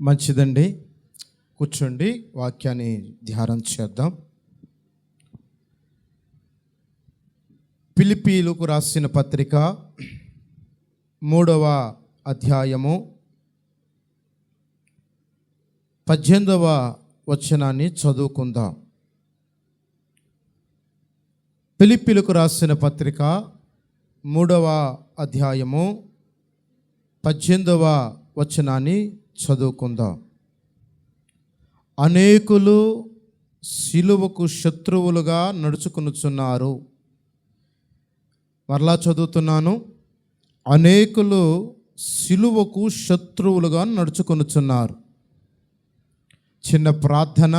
మంచిదండి, కూర్చోండి. వాక్యాన్ని ధ్యానం చేద్దాం. ఫిలిప్పీయులకు రాసిన పత్రిక 3వ అధ్యాయము 18వ వచనాన్ని చదువుకుందాం. ఫిలిప్పీయులకు రాసిన పత్రిక 3వ అధ్యాయము 18వ వచనాన్ని చదువుకుందాం. అనేకులు సిలువకు శత్రువులుగా నడుచుకొనుచున్నారు. మరలా చదువుతున్నాను. అనేకులు సిలువకు శత్రువులుగా నడుచుకొనుచున్నారు. చిన్న ప్రార్థన.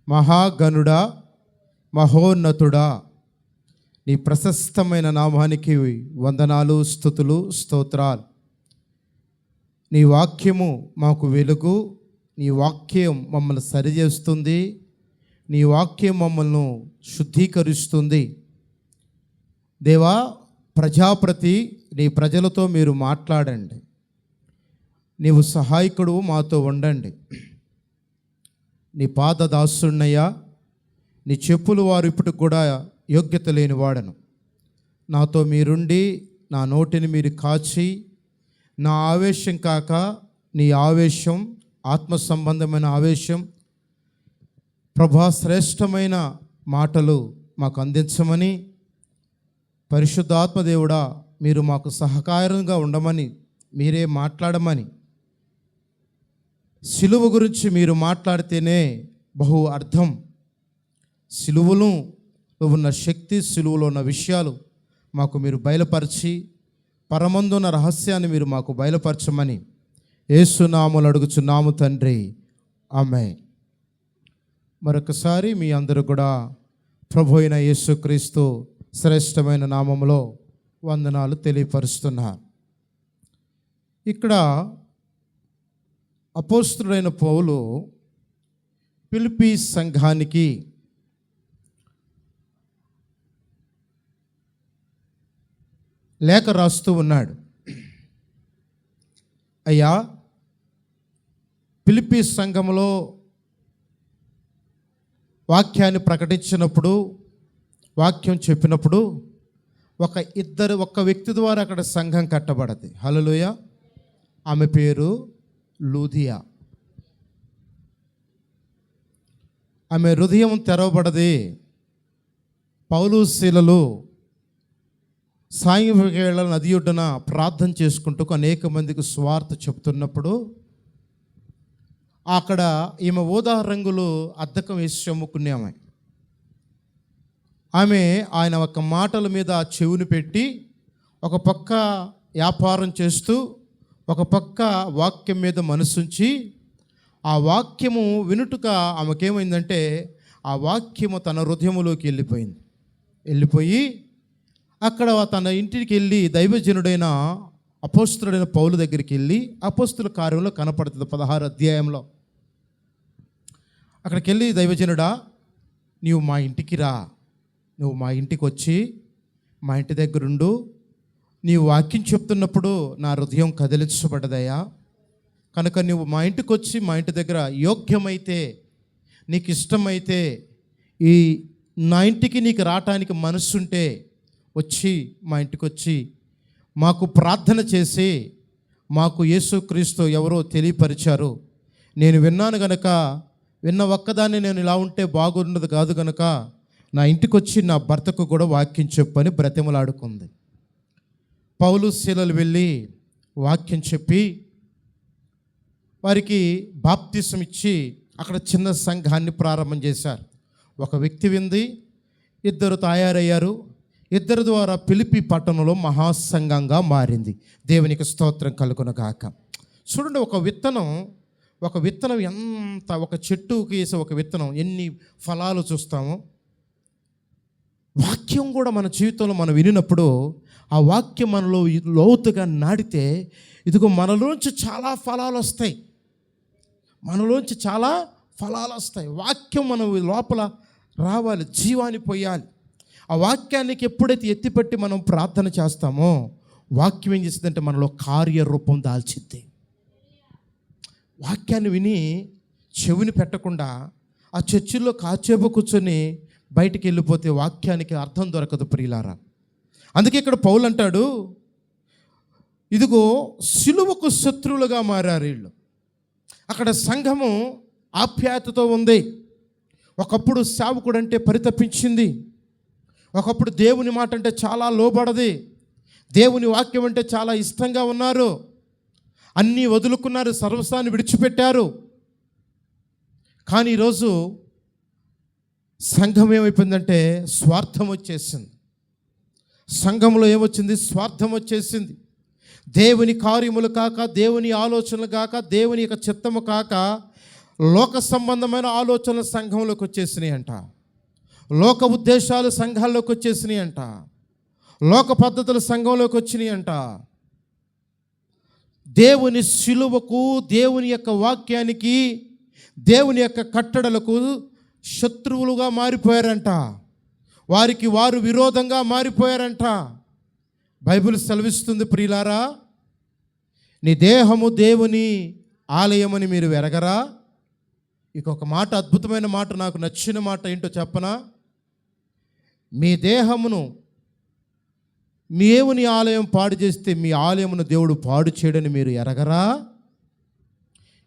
మహాగణుడా, మహోన్నతుడా, నీ ప్రశస్తమైన నామానికి వందనాలు, స్తుతులు, స్తోత్రాలు. నీ వాక్యము మాకు వెలుగు. నీ వాక్యం మమ్మల్ని సరిచేస్తుంది. నీ వాక్యం మమ్మల్ని శుద్ధీకరిస్తుంది. దేవా, ప్రజాప్రతి నీ ప్రజలతో మీరు మాట్లాడండి. నీవు సహాయకుడు మాతో ఉండండి. నీ పాదదాసున్నయ్యా, నీ చెప్పులు వారు ఇప్పటికి కూడా యోగ్యత లేని వాడను. నాతో మీరుండి నా నోటిని మీరు కాచి, నా ఆవేశం కాక నీ ఆవేశం, ఆత్మ సంబంధమైన ఆవేశం, ప్రభా శ్రేష్టమైన మాటలు మాకు అందించమని, పరిశుద్ధాత్మదేవుడా మీరు మాకు సహకారంగా ఉండమని, మీరే మాట్లాడమని. సిలువ గురించి మీరు మాట్లాడితేనే బహు అర్థం. సిలువలో ఉన్న శక్తి, సిలువలో ఉన్న విషయాలు మాకు మీరు బయలుపరిచి, పరమందున్న రహస్యాన్ని మీరు మాకు బయలుపరచమని యేసునామములో అడుగుచున్నాము తండ్రి, ఆమేన్. మరొకసారి మీ అందరూ కూడా ప్రభు అయిన యేసుక్రీస్తు శ్రేష్టమైన నామములో వందనాలు తెలియపరుస్తున్నారు. ఇక్కడ అపోస్తలుడైన పౌలు ఫిలిప్పీ సంఘానికి లేఖ రాస్తూ ఉన్నాడు. అయ్యా, ఫిలిప్పీ సంఘంలో వాక్యాన్ని ప్రకటించినప్పుడు, వాక్యం చెప్పినప్పుడు ఒక్క వ్యక్తి ద్వారా అక్కడ సంఘం కట్టబడది. హల్లెలూయా. ఆమె పేరు లూదియా. ఆమె హృదయం తెరవబడది. పౌలు శీలలు సాయంవేళ నది ఒడ్డున ప్రార్థన చేసుకుంటూ అనేక మందికి సువార్త చెప్తున్నప్పుడు అక్కడ ఈమె ఊదా రంగులు అద్దకం వేసి అమ్ముకునేవాయి. ఆమె ఆయన ఒక మాటల మీద చెవుని పెట్టి ఒక పక్క వ్యాపారం చేస్తూ ఒక పక్క వాక్యం మీద మనసుంచి, ఆ వాక్యము వినుటగా ఆమెకేమైందంటే ఆ వాక్యము తన హృదయములోకి వెళ్ళిపోయి అక్కడ తన ఇంటికి వెళ్ళి దైవజనుడైన అపోస్తలుడైన పౌలు దగ్గరికి వెళ్ళి అపోస్తల కార్యంలో కనపడుతుంది 16వ అధ్యాయంలో. అక్కడికి వెళ్ళి, దైవజనుడా, నీవు మా ఇంటికి రా, నువ్వు మా ఇంటికి వచ్చి మా ఇంటి దగ్గరుండు. నీ వాక్యం చెప్తున్నప్పుడు నా హృదయం కదిలించబడ్డదయ్యా. కనుక నువ్వు మా ఇంటికి వచ్చి మా ఇంటి దగ్గర యోగ్యమైతే, నీకు ఇష్టమైతే, ఈ నా ఇంటికి నీకు రావటానికి మనస్సుంటే వచ్చి మా ఇంటికి వచ్చి మాకు ప్రార్థన చేసి, మాకు యేసుక్రీస్తు ఎవరో తెలియపరిచారు, నేను విన్నాను గనక, విన్న ఒక్కదాన్ని నేను ఇలా ఉంటే బాగున్నది కాదు కనుక నా ఇంటికి వచ్చి నా భర్తకు కూడా వాక్యం చెప్పని బ్రతిమలాడుకుంది. పౌలు శీలలు వెళ్ళి వాక్యం చెప్పి వారికి బాప్తిసం ఇచ్చి అక్కడ చిన్న సంఘాన్ని ప్రారంభం చేశారు. ఒక వ్యక్తి వింది, 2 తయారయ్యారు. 2 ద్వారా ఫిలిప్పీ పట్టణంలో మహాసంఘంగా మారింది. దేవునికి స్తోత్రం కలుగునుగాక. చూడండి, ఒక విత్తనం ఎంత, ఒక చెట్టుకి వేసే ఒక విత్తనం ఎన్ని ఫలాలు చూస్తామో, వాక్యం కూడా మన జీవితంలో మనం వినినప్పుడు ఆ వాక్యం మనలో లోతుగా నాటితే ఇదిగో మనలోంచి చాలా ఫలాలు వస్తాయి. వాక్యం మన లోపల రావాలి, జీవాన్ని పోయాలి. ఆ వాక్యానికి ఎప్పుడైతే ఎత్తిపట్టి మనం ప్రార్థన చేస్తామో వాక్యం ఏం చేస్తుందంటే మనలో కార్యరూపం దాల్చిద్ది. వాక్యాన్ని విని చెవిని పెట్టకుండా ఆ చర్చిల్లో కాచేపు కూర్చొని బయటికి వెళ్ళిపోతే వాక్యానికి అర్థం దొరకదు ప్రియులారా. అందుకే ఇక్కడ పౌలు అంటాడు, ఇదిగో సిలువకు శత్రువులుగా మారారు వీళ్ళు. అక్కడ సంఘము ఆప్యాయతతో ఉంది. ఒకప్పుడు సేవకుడు అంటే పరితపించింది. ఒకప్పుడు దేవుని మాట అంటే చాలా లోబడది. దేవుని వాక్యం అంటే చాలా ఇష్టంగా ఉన్నారు. అన్నీ వదులుకున్నారు, సర్వస్వాన్ని విడిచిపెట్టారు. కానీ ఈరోజు సంఘం ఏమైపోయిందంటే స్వార్థం వచ్చేసింది. సంఘంలో ఏమొచ్చింది? స్వార్థం వచ్చేసింది. దేవుని కార్యములు కాక, దేవుని ఆలోచనలు కాక, దేవుని యొక్క చిత్తము కాక లోక సంబంధమైన ఆలోచనలు సంఘంలోకి వచ్చేసినాయి అంట. లోక ఉద్దేశాలు సంఘాల్లోకి వచ్చేసినాయి అంట. లోక పద్ధతులు సంఘంలోకి వచ్చినాయి అంట. దేవుని శిలువకు, దేవుని యొక్క వాక్యానికి, దేవుని యొక్క కట్టడలకు శత్రువులుగా మారిపోయారంట. వారికి వారు విరోధంగా మారిపోయారంట. బైబిల్ సెలవిస్తుంది ప్రియులారా, నీ దేహము దేవుని ఆలయమని మీరు ఎరగరా? ఇంకొక మాట, అద్భుతమైన మాట, నాకు నచ్చిన మాట ఏంటో చెప్పనా? మీ దేహమును దేవుని ఆలయం పాడు చేస్తే మీ ఆలయమును దేవుడు పాడు చేయడని మీరు ఎరగరా?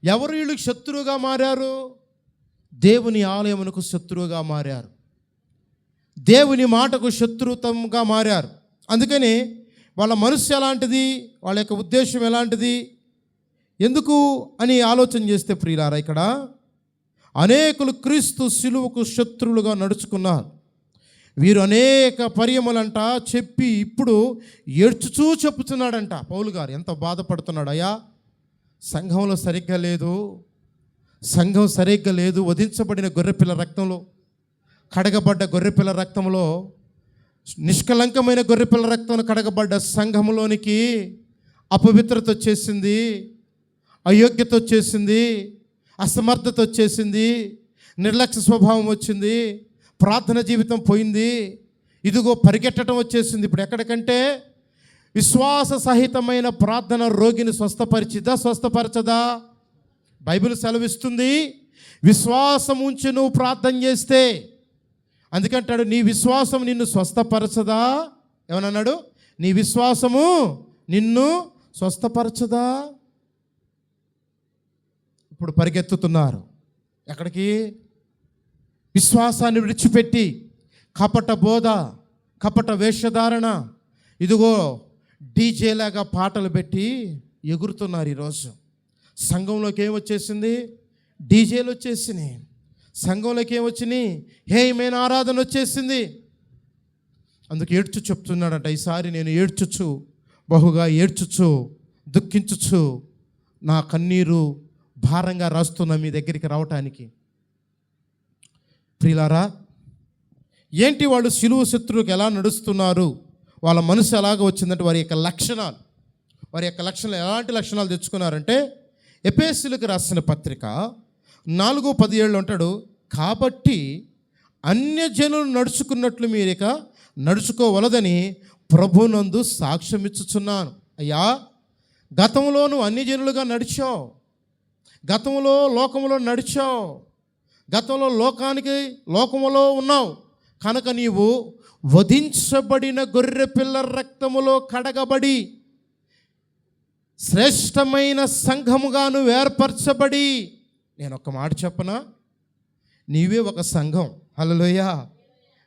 ఎవరు వీళ్ళకి శత్రువుగా మారారు? దేవుని ఆలయమునకు శత్రువుగా మారారు. దేవుని మాటకు శత్రుత్వంగా మారారు. అందుకని వాళ్ళ మనస్సు ఎలాంటిది, వాళ్ళ యొక్క ఉద్దేశం ఎలాంటిది, ఎందుకు అని ఆలోచన చేస్తే ప్రియులారా, ఇక్కడ అనేకులు క్రీస్తు శిలువకు శత్రువులుగా నడుచుకున్నారు. వీరు అనేక పర్యములంట చెప్పి ఇప్పుడు ఏడ్చుచూ చెప్పుతున్నాడంట పౌలు గారు. ఎంత బాధపడుతున్నాడు, అయ్యా సంఘంలో సరిగ్గా లేదు, సంఘం సరిగ్గా లేదు. వధించబడిన గొర్రెపిల్ల రక్తంలో, కడగబడ్డ గొర్రెపిల్ల రక్తంలో, నిష్కలంకమైన గొర్రెపిల్ల రక్తం కడగబడ్డ సంఘంలోనికి అపవిత్రత వచ్చేసింది, అయోగ్యత వచ్చేసింది, అసమర్థత వచ్చేసింది, నిర్లక్ష్య స్వభావం వచ్చింది, ప్రార్థన జీవితం పోయింది, ఇదిగో పరిగెట్టడం వచ్చేసింది. ఇప్పుడు ఎక్కడికంటే విశ్వాస సహితమైన ప్రార్థన రోగిని స్వస్థపరచదా? బైబిల్ సెలవిస్తుంది, విశ్వాసం ఉంచి నువ్వు ప్రార్థన చేస్తే, అందుకంటాడు నీ విశ్వాసం నిన్ను స్వస్థపరచదా? ఏమన్నాడు? నీ విశ్వాసము నిన్ను స్వస్థపరచదా? ఇప్పుడు పరిగెత్తుతున్నారు ఎక్కడికి? విశ్వాసాన్ని విడిచిపెట్టి కపట బోధ, కపట వేషధారణ, ఇదిగో డీజేలాగా పాటలు పెట్టి ఎగురుతున్నారు. ఈరోజు సంఘంలోకి ఏమొచ్చేసింది? డీజేలు వచ్చేసినాయి. సంఘంలోకి ఏమొచ్చినాయి? హేయమైన ఆరాధన వచ్చేసింది. అందుకు ఏడ్చు చెప్తున్నాడంట, ఈసారి నేను ఏడ్చుచు, బహుగా ఏడ్చుచు, దుఃఖించుచు, నా కన్నీరు భారంగా రాస్తున్నా మీ దగ్గరికి రావటానికి. ప్రియులారా, ఏంటి వాళ్ళు శిలువ శత్రువులకు ఎలా నడుస్తున్నారు? వాళ్ళ మనసు ఎలాగ వచ్చిందంటే వారి యొక్క లక్షణాలు ఎలాంటి లక్షణాలు తెచ్చుకున్నారంటే, ఎఫెసీయులకు రాసిన పత్రిక 4:17 అంటాడు, కాబట్టి అన్యజనులు నడుచుకున్నట్లు మీరు ఇక నడుచుకోవలదని ప్రభునందు సాక్ష్యం ఇచ్చుచున్నాను. అయ్యా, గతంలో నువ్వు అన్యజనులుగా నడిచావు, గతంలో లోకములో నడిచావు, గతంలో లోకములో ఉన్నావు కనుక నీవు వధించబడిన గొర్రెపిల్ల రక్తములో కడగబడి శ్రేష్టమైన సంఘముగా నువ్వు ఏర్పరచబడి, నేను ఒక మాట చెప్పనా, నీవే ఒక సంఘం. హల్లెలూయా!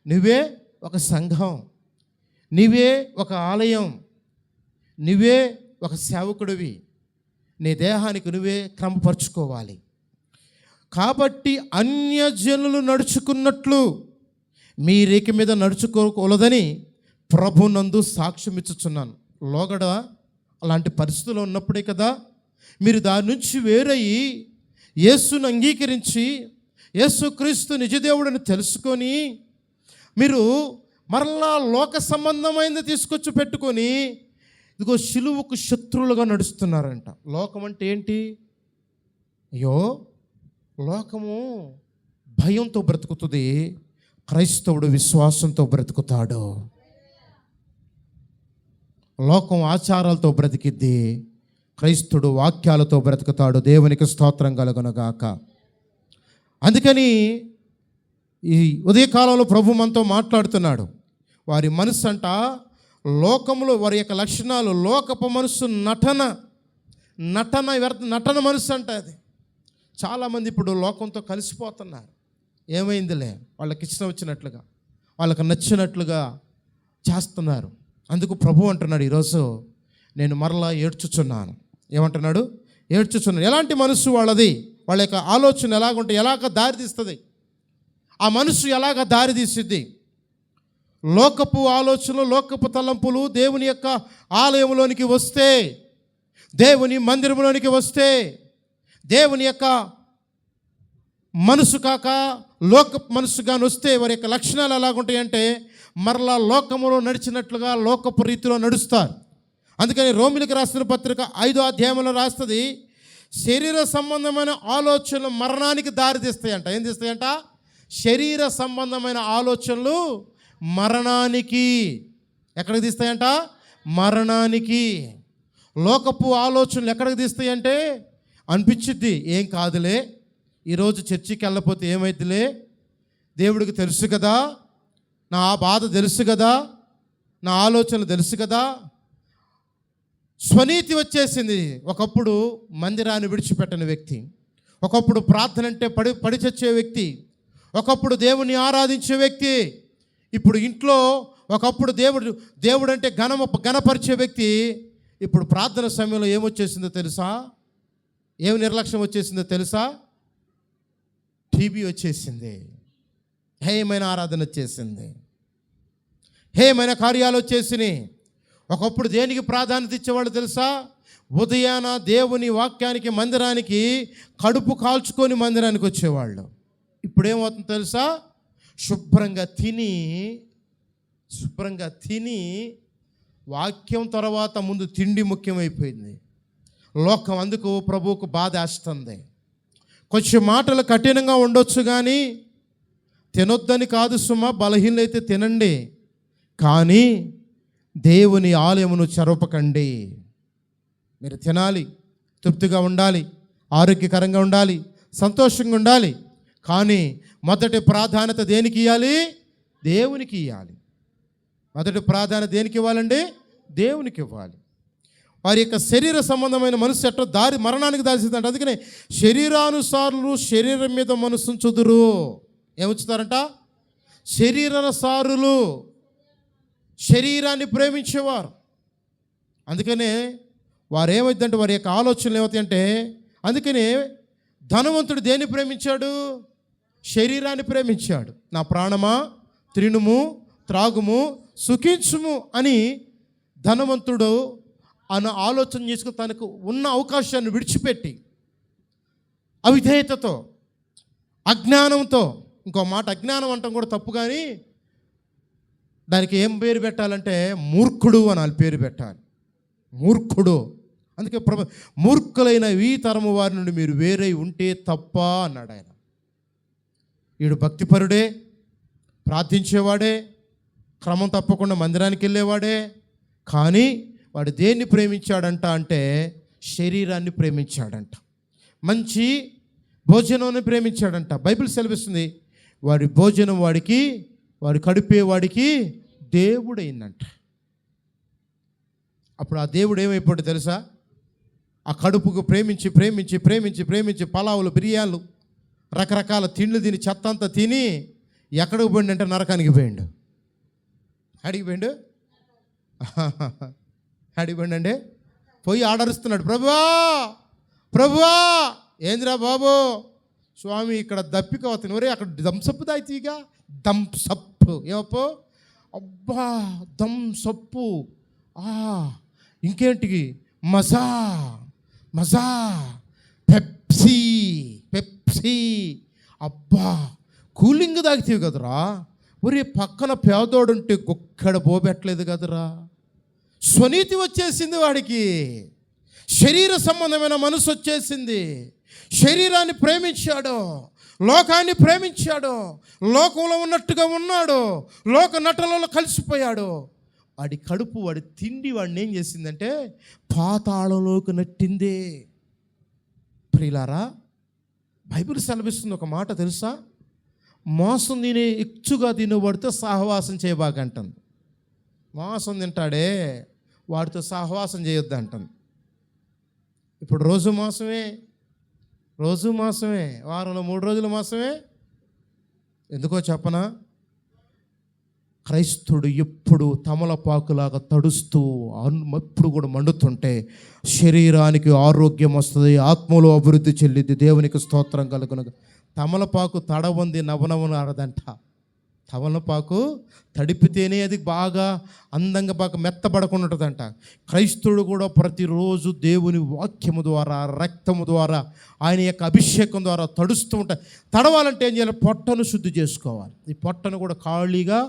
నువ్వే ఒక సంఘం, నీవే ఒక ఆలయం, నువ్వే ఒక సేవకుడివి. నీ దేహానికి నువ్వే క్రమపరుచుకోవాలి. కాబట్టి అన్యజనులు నడుచుకున్నట్లు మీ రేఖ మీద నడుచుకోకూడదని ప్రభునందు సాక్ష్యం ఇచ్చుచున్నాను. లోగడ అలాంటి పరిస్థితుల్లో ఉన్నప్పుడే కదా మీరు దాని నుంచి వేరయ్యి యేసును అంగీకరించి యేసుక్రీస్తు నిజదేవుడిని తెలుసుకొని మీరు మరలా లోక సంబంధమైనది తీసుకొచ్చి పెట్టుకొని ఇదిగో శిలువకు శత్రువులుగా నడుస్తున్నారంట. లోకం అంటే ఏంటి? అయ్యో, లోకము భయంతో బ్రతుకుతుంది, క్రైస్తవుడు విశ్వాసంతో బ్రతుకుతాడు. లోకం ఆచారాలతో బ్రతికిద్ది, క్రైస్తుడు వాక్యాలతో బ్రతుకుతాడు. దేవునికి స్తోత్రం కలుగునుగాక. అందుకని ఈ ఉదయకాలంలో ప్రభు మనతో మాట్లాడుతున్నాడు. వారి మనసు అంట లోకంలో వారి యొక్క లక్షణాలు లోకపు మనసు, నటన మనసు అంట అది. చాలామంది ఇప్పుడు లోకంతో కలిసిపోతున్నారు. ఏమైందిలే, వాళ్ళకి ఇష్టం వచ్చినట్లుగా, వాళ్ళకి నచ్చినట్లుగా చేస్తున్నారు. అందుకు ప్రభు అంటున్నాడు, ఈరోజు నేను మరలా ఏడ్చుచున్నాను. ఏమంటున్నాడు? ఏడ్చుచున్నాను. ఎలాంటి మనసు వాళ్ళది? వాళ్ళ యొక్క ఆలోచన ఎలాగ దారితీస్తుంది? ఆ మనసు ఎలాగ దారితీస్తుంది? లోకపు ఆలోచనలు, లోకపు తలంపులు దేవుని యొక్క ఆలయంలోనికి వస్తే, దేవుని మందిరంలోనికి వస్తే, దేవుని యొక్క మనసు కాక లోకపు మనసుగాని వస్తే వారి యొక్క లక్షణాలు ఎలాగుంటాయంటే మరలా లోకములో నడిచినట్లుగా లోకపు రీతిలో నడుస్తారు. అందుకని రోమిలికి రాసిన పత్రిక 5వ అధ్యాయంలో రాస్తుంది, శరీర సంబంధమైన ఆలోచనలు మరణానికి దారితీస్తాయంట. ఏం తీస్తాయంట? శరీర సంబంధమైన ఆలోచనలు మరణానికి. ఎక్కడికి తీస్తాయంట? మరణానికి. లోకపు ఆలోచనలు ఎక్కడికి తీస్తాయంటే అనిపించిద్ది, ఏం కాదులే, ఈరోజు చర్చికి వెళ్ళకపోతే ఏమైద్దిలే, దేవుడికి తెలుసు కదా, నా బాధ తెలుసు కదా, నా ఆలోచనలు తెలుసు కదా. స్వనీతి వచ్చేసింది. ఒకప్పుడు మందిరాన్ని విడిచిపెట్టని వ్యక్తి, ఒకప్పుడు ప్రార్థన అంటే పడి చచ్చే వ్యక్తి, ఒకప్పుడు దేవుని ఆరాధించే వ్యక్తి, ఇప్పుడు ఇంట్లో ఒకప్పుడు దేవుడు అంటే ఘనపరిచే వ్యక్తి, ఇప్పుడు ప్రార్థన సమయంలో ఏమొచ్చేసిందో తెలుసా? ఏమి నిర్లక్ష్యం వచ్చేసిందో తెలుసా? టీవీ వచ్చేసింది, హేయమైన ఆరాధన వచ్చేసింది, హేయమైన కార్యాలు వచ్చేసినాయి. ఒకప్పుడు దేనికి ప్రాధాన్యత ఇచ్చేవాళ్ళు తెలుసా? ఉదయాన దేవుని వాక్యానికి, మందిరానికి కడుపు కాల్చుకొని మందిరానికి వచ్చేవాళ్ళు. ఇప్పుడు ఏమవుతుందో తెలుసా? శుభ్రంగా తిని వాక్యం తర్వాత ముందు తిండి ముఖ్యమైపోయింది. లోకం అందుకు ప్రభువుకు బాధ వేస్తుంది. కొంచెం మాటలు కఠినంగా ఉండొచ్చు కానీ తినొద్దని కాదు సుమా, బలహీనైతే తినండి, కానీ దేవుని ఆలయమును చెరపకండి. మీరు తినాలి, తృప్తిగా ఉండాలి, ఆరోగ్యకరంగా ఉండాలి, సంతోషంగా ఉండాలి, కానీ మొదటి ప్రాధాన్యత దేనికి ఇవ్వాలి? దేవునికి ఇవ్వాలి. మొదటి ప్రాధాన్యత దేనికి ఇవ్వాలండి? దేవునికి ఇవ్వాలి. వారి యొక్క శరీర సంబంధమైన మనసు ఎట్లా మరణానికి దారిస్తుందంట. అందుకనే శరీరానుసారులు శరీరం మీద మనసు ఉంచుదురు. ఏముంచుతారంట? శరీరానుసారులు శరీరాన్ని ప్రేమించేవారు. అందుకనే వారు ఏమైందంటే వారి యొక్క ఆలోచనలు ఏమవుతాయంటే, అందుకనే ధనవంతుడు దేన్ని ప్రేమించాడు? శరీరాన్ని ప్రేమించాడు. నా ప్రాణమా తినుము త్రాగుము సుఖించుము అని ధనవంతుడు అన్న ఆలోచన చేసుకుని తనకు ఉన్న అవకాశాన్ని విడిచిపెట్టి అవిధేయతతో, అజ్ఞానంతో, ఇంకో మాట అజ్ఞానం అంటాం కూడా తప్పు, కానీ దానికి ఏం పేరు పెట్టాలంటే మూర్ఖుడు అని పేరు పెట్టాలి. మూర్ఖుడు. అందుకే మూర్ఖులైన ఈ తరము వారి నుండి మీరు వేరై ఉంటే తప్ప అన్నాడు ఆయన. వీడు భక్తిపరుడే, ప్రార్థించేవాడే, క్రమం తప్పకుండా మందిరానికి వెళ్ళేవాడే, కానీ వాడు దేన్ని ప్రేమించాడంట అంటే శరీరాన్ని ప్రేమించాడంట, మంచి భోజనాన్ని ప్రేమించాడంట. బైబిల్ సెలవిస్తుంది, వాడి భోజనం వాడి కడుపే వాడికి దేవుడైందంట. అప్పుడు ఆ దేవుడు ఏమైపోయాడు తెలుసా? ఆ కడుపుకు ప్రేమించి ప్రేమించి ప్రేమించి ప్రేమించి పలావులు, బిర్యానీలు, రకరకాల తిండ్లు తిని చెత్తంతా తిని ఎక్కడికి పోయిండు అంటే నరకానికి పోయిండు. అడిగి పోయిండండి. పోయి ఆడరుస్తున్నాడు, ప్రభువా ఏందిరా బాబు, స్వామి ఇక్కడ దప్పిక అవుతుంది, ఒరే అక్కడ దంసప్పు తాగితీగా, దంసప్పు ఏమప్పో, అబ్బా దంసప్పు, ఇంకేంటికి మజా, పెప్సీ, అబ్బా కూలింగ్ తాగితేవి కదరా, ఒరే పక్కన పేదోడుంటే గొక్కడ పోబెట్టలేదు కదరా. స్వనీతి వచ్చేసింది వాడికి, శరీర సంబంధమైన మనసు వచ్చేసింది. శరీరాన్ని ప్రేమించాడు, లోకాన్ని ప్రేమించాడు, లోకంలో ఉన్నట్టుగా ఉన్నాడు, లోక నటనలో కలిసిపోయాడు. వాడి కడుపు, వాడి తిండి వాడిని ఏం చేసిందంటే పాతాళంలోకి నెట్టిందే. ప్రియులారా, బైబిల్ సెలవిస్తుంది ఒక మాట తెలుసా? మాంసం తినే ఇచ్చుగా తినబడితే సహవాసం చేయబాకంటుంది. మాంసం తింటాడే వాడితో సహవాసం చేయొద్దు అంటుంది. ఇప్పుడు రోజు మాంసమే, వారంలో 3 రోజులు మాంసమే. ఎందుకో చెప్పనా? క్రైస్తుడు ఎప్పుడు తమలపాకులాగా తడుస్తూ ఎప్పుడు కూడా మండుతుంటే శరీరానికి ఆరోగ్యం వస్తుంది, ఆత్మలో అభివృద్ధి చెల్లిద్ది. దేవునికి స్తోత్రం కలుగును. తమలపాకు తడవంది నవనవను ఆడదంట. తమలపాకు తడిపితేనే అది బాగా అందంగా బాగా మెత్తబడకుండా ఉంటుందంట. క్రైస్తువుడు కూడా ప్రతిరోజు దేవుని వాక్యము ద్వారా, రక్తము ద్వారా, ఆయన యొక్క అభిషేకం ద్వారా తడుస్తూ ఉంటాయి. తడవాలంటే ఏం చేయాలి? పొట్టను శుద్ధి చేసుకోవాలి. ఈ పొట్టను కూడా ఖాళీగా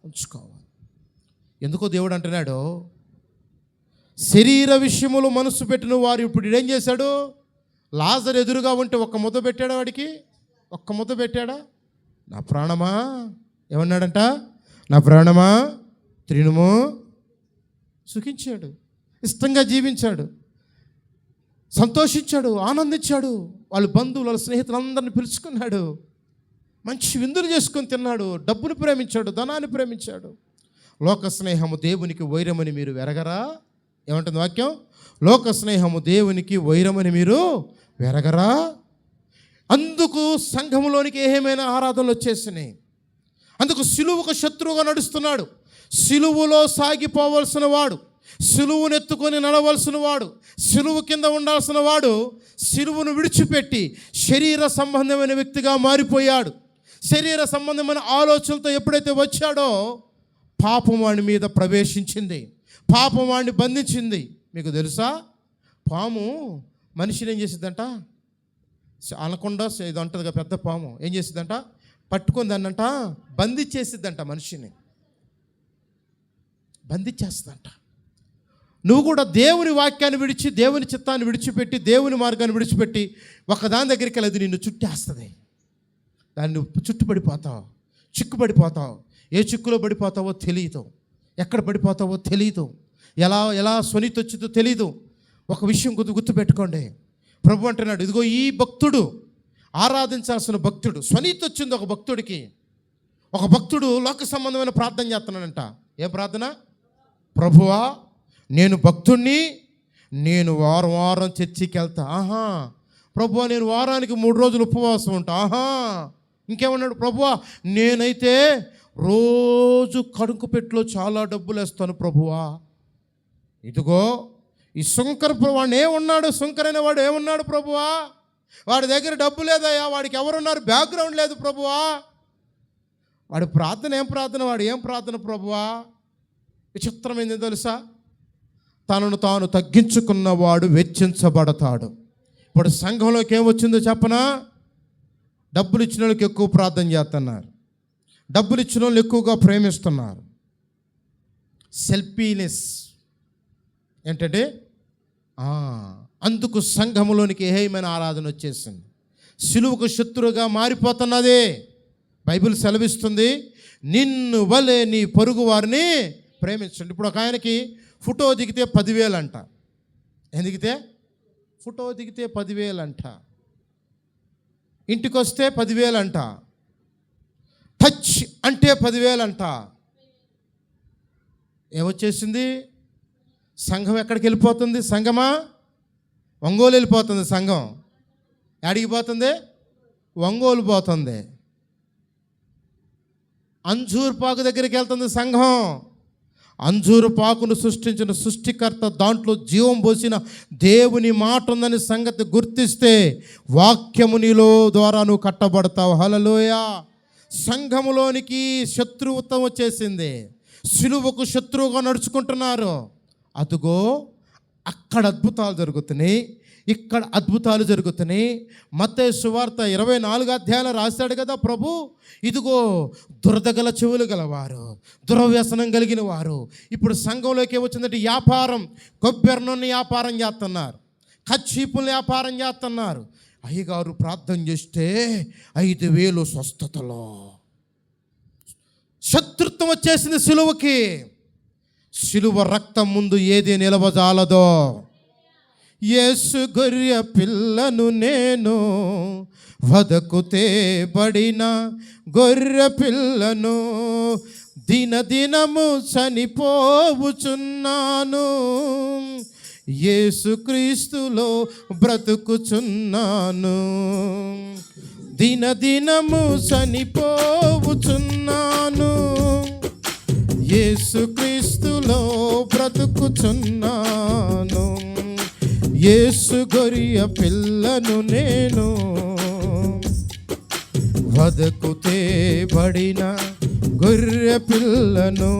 ఉంచుకోవాలి. ఎందుకో దేవుడు అంటున్నాడు, శరీర విషయములు మనసు పెట్టిన వారు. ఇప్పుడు ఏం చేశాడు? లాజరు ఎదురుగా ఉంటే ఒక్క ముద్ద పెట్టాడా? వాడికి ఒక్క ముద్ద పెట్టాడా? నా ప్రాణమా, ఏమన్నాడంట? నా ప్రాణమా తినుము. సుఖించాడు, ఇష్టంగా జీవించాడు, సంతోషించాడు, ఆనందించాడు. వాళ్ళ బంధువులు, వాళ్ళ స్నేహితులందరినీ పిలుచుకున్నాడు, మంచి విందులు చేసుకొని తిన్నాడు. డబ్బును ప్రేమించాడు, ధనాన్ని ప్రేమించాడు. లోక స్నేహము దేవునికి వైరమని మీరు వెరగరా? ఏమంటుంది వాక్యం? లోక స్నేహము దేవునికి వైరమని మీరు వెరగరా? అందుకు సంఘములోనికి ఏమైనా ఆరాధనలు వచ్చేసినాయి. అందుకు సిలువకు శత్రువుగా నడుస్తున్నాడు. సిలువులో సాగిపోవలసిన వాడు, సిలువును ఎత్తుకొని నడవలసిన వాడు, సిలువు కింద ఉండాల్సిన వాడు సిలువును విడిచిపెట్టి శరీర సంబంధమైన వ్యక్తిగా మారిపోయాడు. శరీర సంబంధమైన ఆలోచనలతో ఎప్పుడైతే వచ్చాడో పాపం వాడి మీద ప్రవేశించింది, పాపం వాడిని బంధించింది. మీకు తెలుసా, పాము మనిషిని ఏం చేసిద్దంట? అనకుండా ఇది అంటది కదా, పెద్ద పాము ఏం చేసిద్దంట? పట్టుకొని దాన్నంట బంధించేసిద్దంట, మనిషిని బంధించేస్తుందంట. నువ్వు కూడా దేవుని వాక్యాన్ని విడిచి, దేవుని చిత్తాన్ని విడిచిపెట్టి, దేవుని మార్గాన్ని విడిచిపెట్టి ఒకదాని దగ్గరికి వెళ్ళదు, నిన్ను చుట్టేస్తుంది. దాన్ని చుట్టుపడిపోతావు, చిక్కుపడిపోతావు. ఏ చిక్కులో పడిపోతావో తెలియదు, ఎక్కడ పడిపోతావో తెలియదు, ఎలా స్వనీతి వచ్చిందో తెలియదు. ఒక విషయం గుర్తుపెట్టుకోండి. ప్రభు అంటున్నాడు, ఇదిగో ఈ భక్తుడు, ఆరాధించాల్సిన భక్తుడు, స్వనీతి వచ్చింది ఒక భక్తుడికి. ఒక భక్తుడు లోక సంబంధమైన ప్రార్థన చేస్తున్నాడంట. ఏం ప్రార్థన? ప్రభువా, నేను భక్తుడిని, నేను వారం చర్చికి వెళ్తా. ఆహా. ప్రభువా, నేను వారానికి 3 రోజులు ఉపవాసం ఉంటా. ఆహా. ఇంకేమన్నాడు? ప్రభువా, నేనైతే రోజు కడుపు పెట్టులో చాలా డబ్బులు వేస్తాను ప్రభువా. ఇదిగో ఈ సుంకర వాడు ఏమున్నాడు? సుంకరైన వాడు ఏమున్నాడు ప్రభువా? వాడి దగ్గర డబ్బు లేదయ్యా, వాడికి ఎవరున్నారు? బ్యాక్గ్రౌండ్ లేదు ప్రభువా. వాడి ప్రార్థన ఏం ప్రార్థన? వాడు ఏం ప్రార్థన ప్రభువా? విచిత్రమైంది తెలుసా? తనను తాను తగ్గించుకున్నవాడు వెచ్చించబడతాడు. ఇప్పుడు సంఘంలోకి ఏమొచ్చిందో చెప్పనా? డబ్బులు ఇచ్చిన వాళ్ళకి ఎక్కువ ప్రార్థన చేస్తున్నారు, డబ్బులు ఇచ్చిన వాళ్ళు ఎక్కువగా ప్రేమిస్తున్నారు. సెల్ఫీనెస్ ఏంటంటే అందుకు సంఘములోనికి ఏమైన ఆరాధన వచ్చేసింది. సిలువకు శత్రువుగా మారిపోతున్నదే. బైబిల్ సెలవిస్తుంది, నిన్ను వలె నీ పొరుగు వారిని ప్రేమించండి. ఇప్పుడు ఒక ఆయనకి ఫోటో దిగితే 10,000 అంట. ఏం దిగితే? ఫోటో దిగితే 10,000 అంట. ఇంటికి వస్తే 10,000 అంట. టచ్ అంటే 10,000 అంట. ఏమొచ్చేసింది? సంఘం ఎక్కడికి వెళ్ళిపోతుంది? సంఘమా ఒంగోలు వెళ్ళిపోతుంది. సంఘం ఎక్కడికి పోతుంది? ఒంగోలు పోతుంది. అంజూరు పాకు దగ్గరికి వెళ్తుంది సంఘం. అంజూరు పాకును సృష్టించిన సృష్టికర్త, దాంట్లో జీవం పోసిన దేవుని మాట ఉందని సంగతి గుర్తిస్తే వాక్యము నీలో ద్వారా నువ్వు కట్టబడతావు. హల్లెలూయా. సంఘములోనికి శత్రుత్వం వచ్చేసింది, సిలువకు శత్రువుగా నడుచుకుంటున్నారు. అదుగో అక్కడ అద్భుతాలు జరుగుతున్నాయి, ఇక్కడ అద్భుతాలు జరుగుతున్నాయి. మత్తయి సువార్త 24 అధ్యాయాలు రాశాడు కదా ప్రభు. ఇదిగో దురదగల చెవులు గలవారు, దురవ్యసనం కలిగిన వారు ఇప్పుడు సంఘంలోకి వచ్చిందంటే వ్యాపారం, కొబ్బరి నూనె వ్యాపారం చేస్తున్నారు, కచ్చీపుల వ్యాపారం చేస్తున్నారు. అయ్యగారు ప్రార్థన చేస్తే 5,000 స్వస్థతలో. శత్రుత్వం వచ్చేసింది సిలువకి. శిలువ రక్తం ముందు ఏది నిలవజాలదో. యేసు గొర్రె పిల్లను నేను, వదకు తేబడిన గొర్రె పిల్లను, దినదినము చనిపోవుచున్నాను, యేసుక్రీస్తులో బ్రతుకుచున్నాను. దినదినము చనిపోవుచున్నాను, యేసుక్రీస్తులో బ్రతుకుచున్నాను. యేసు గొర్రె పిల్లను నేను, వదకు తేబడిన గొర్రె పిల్లను,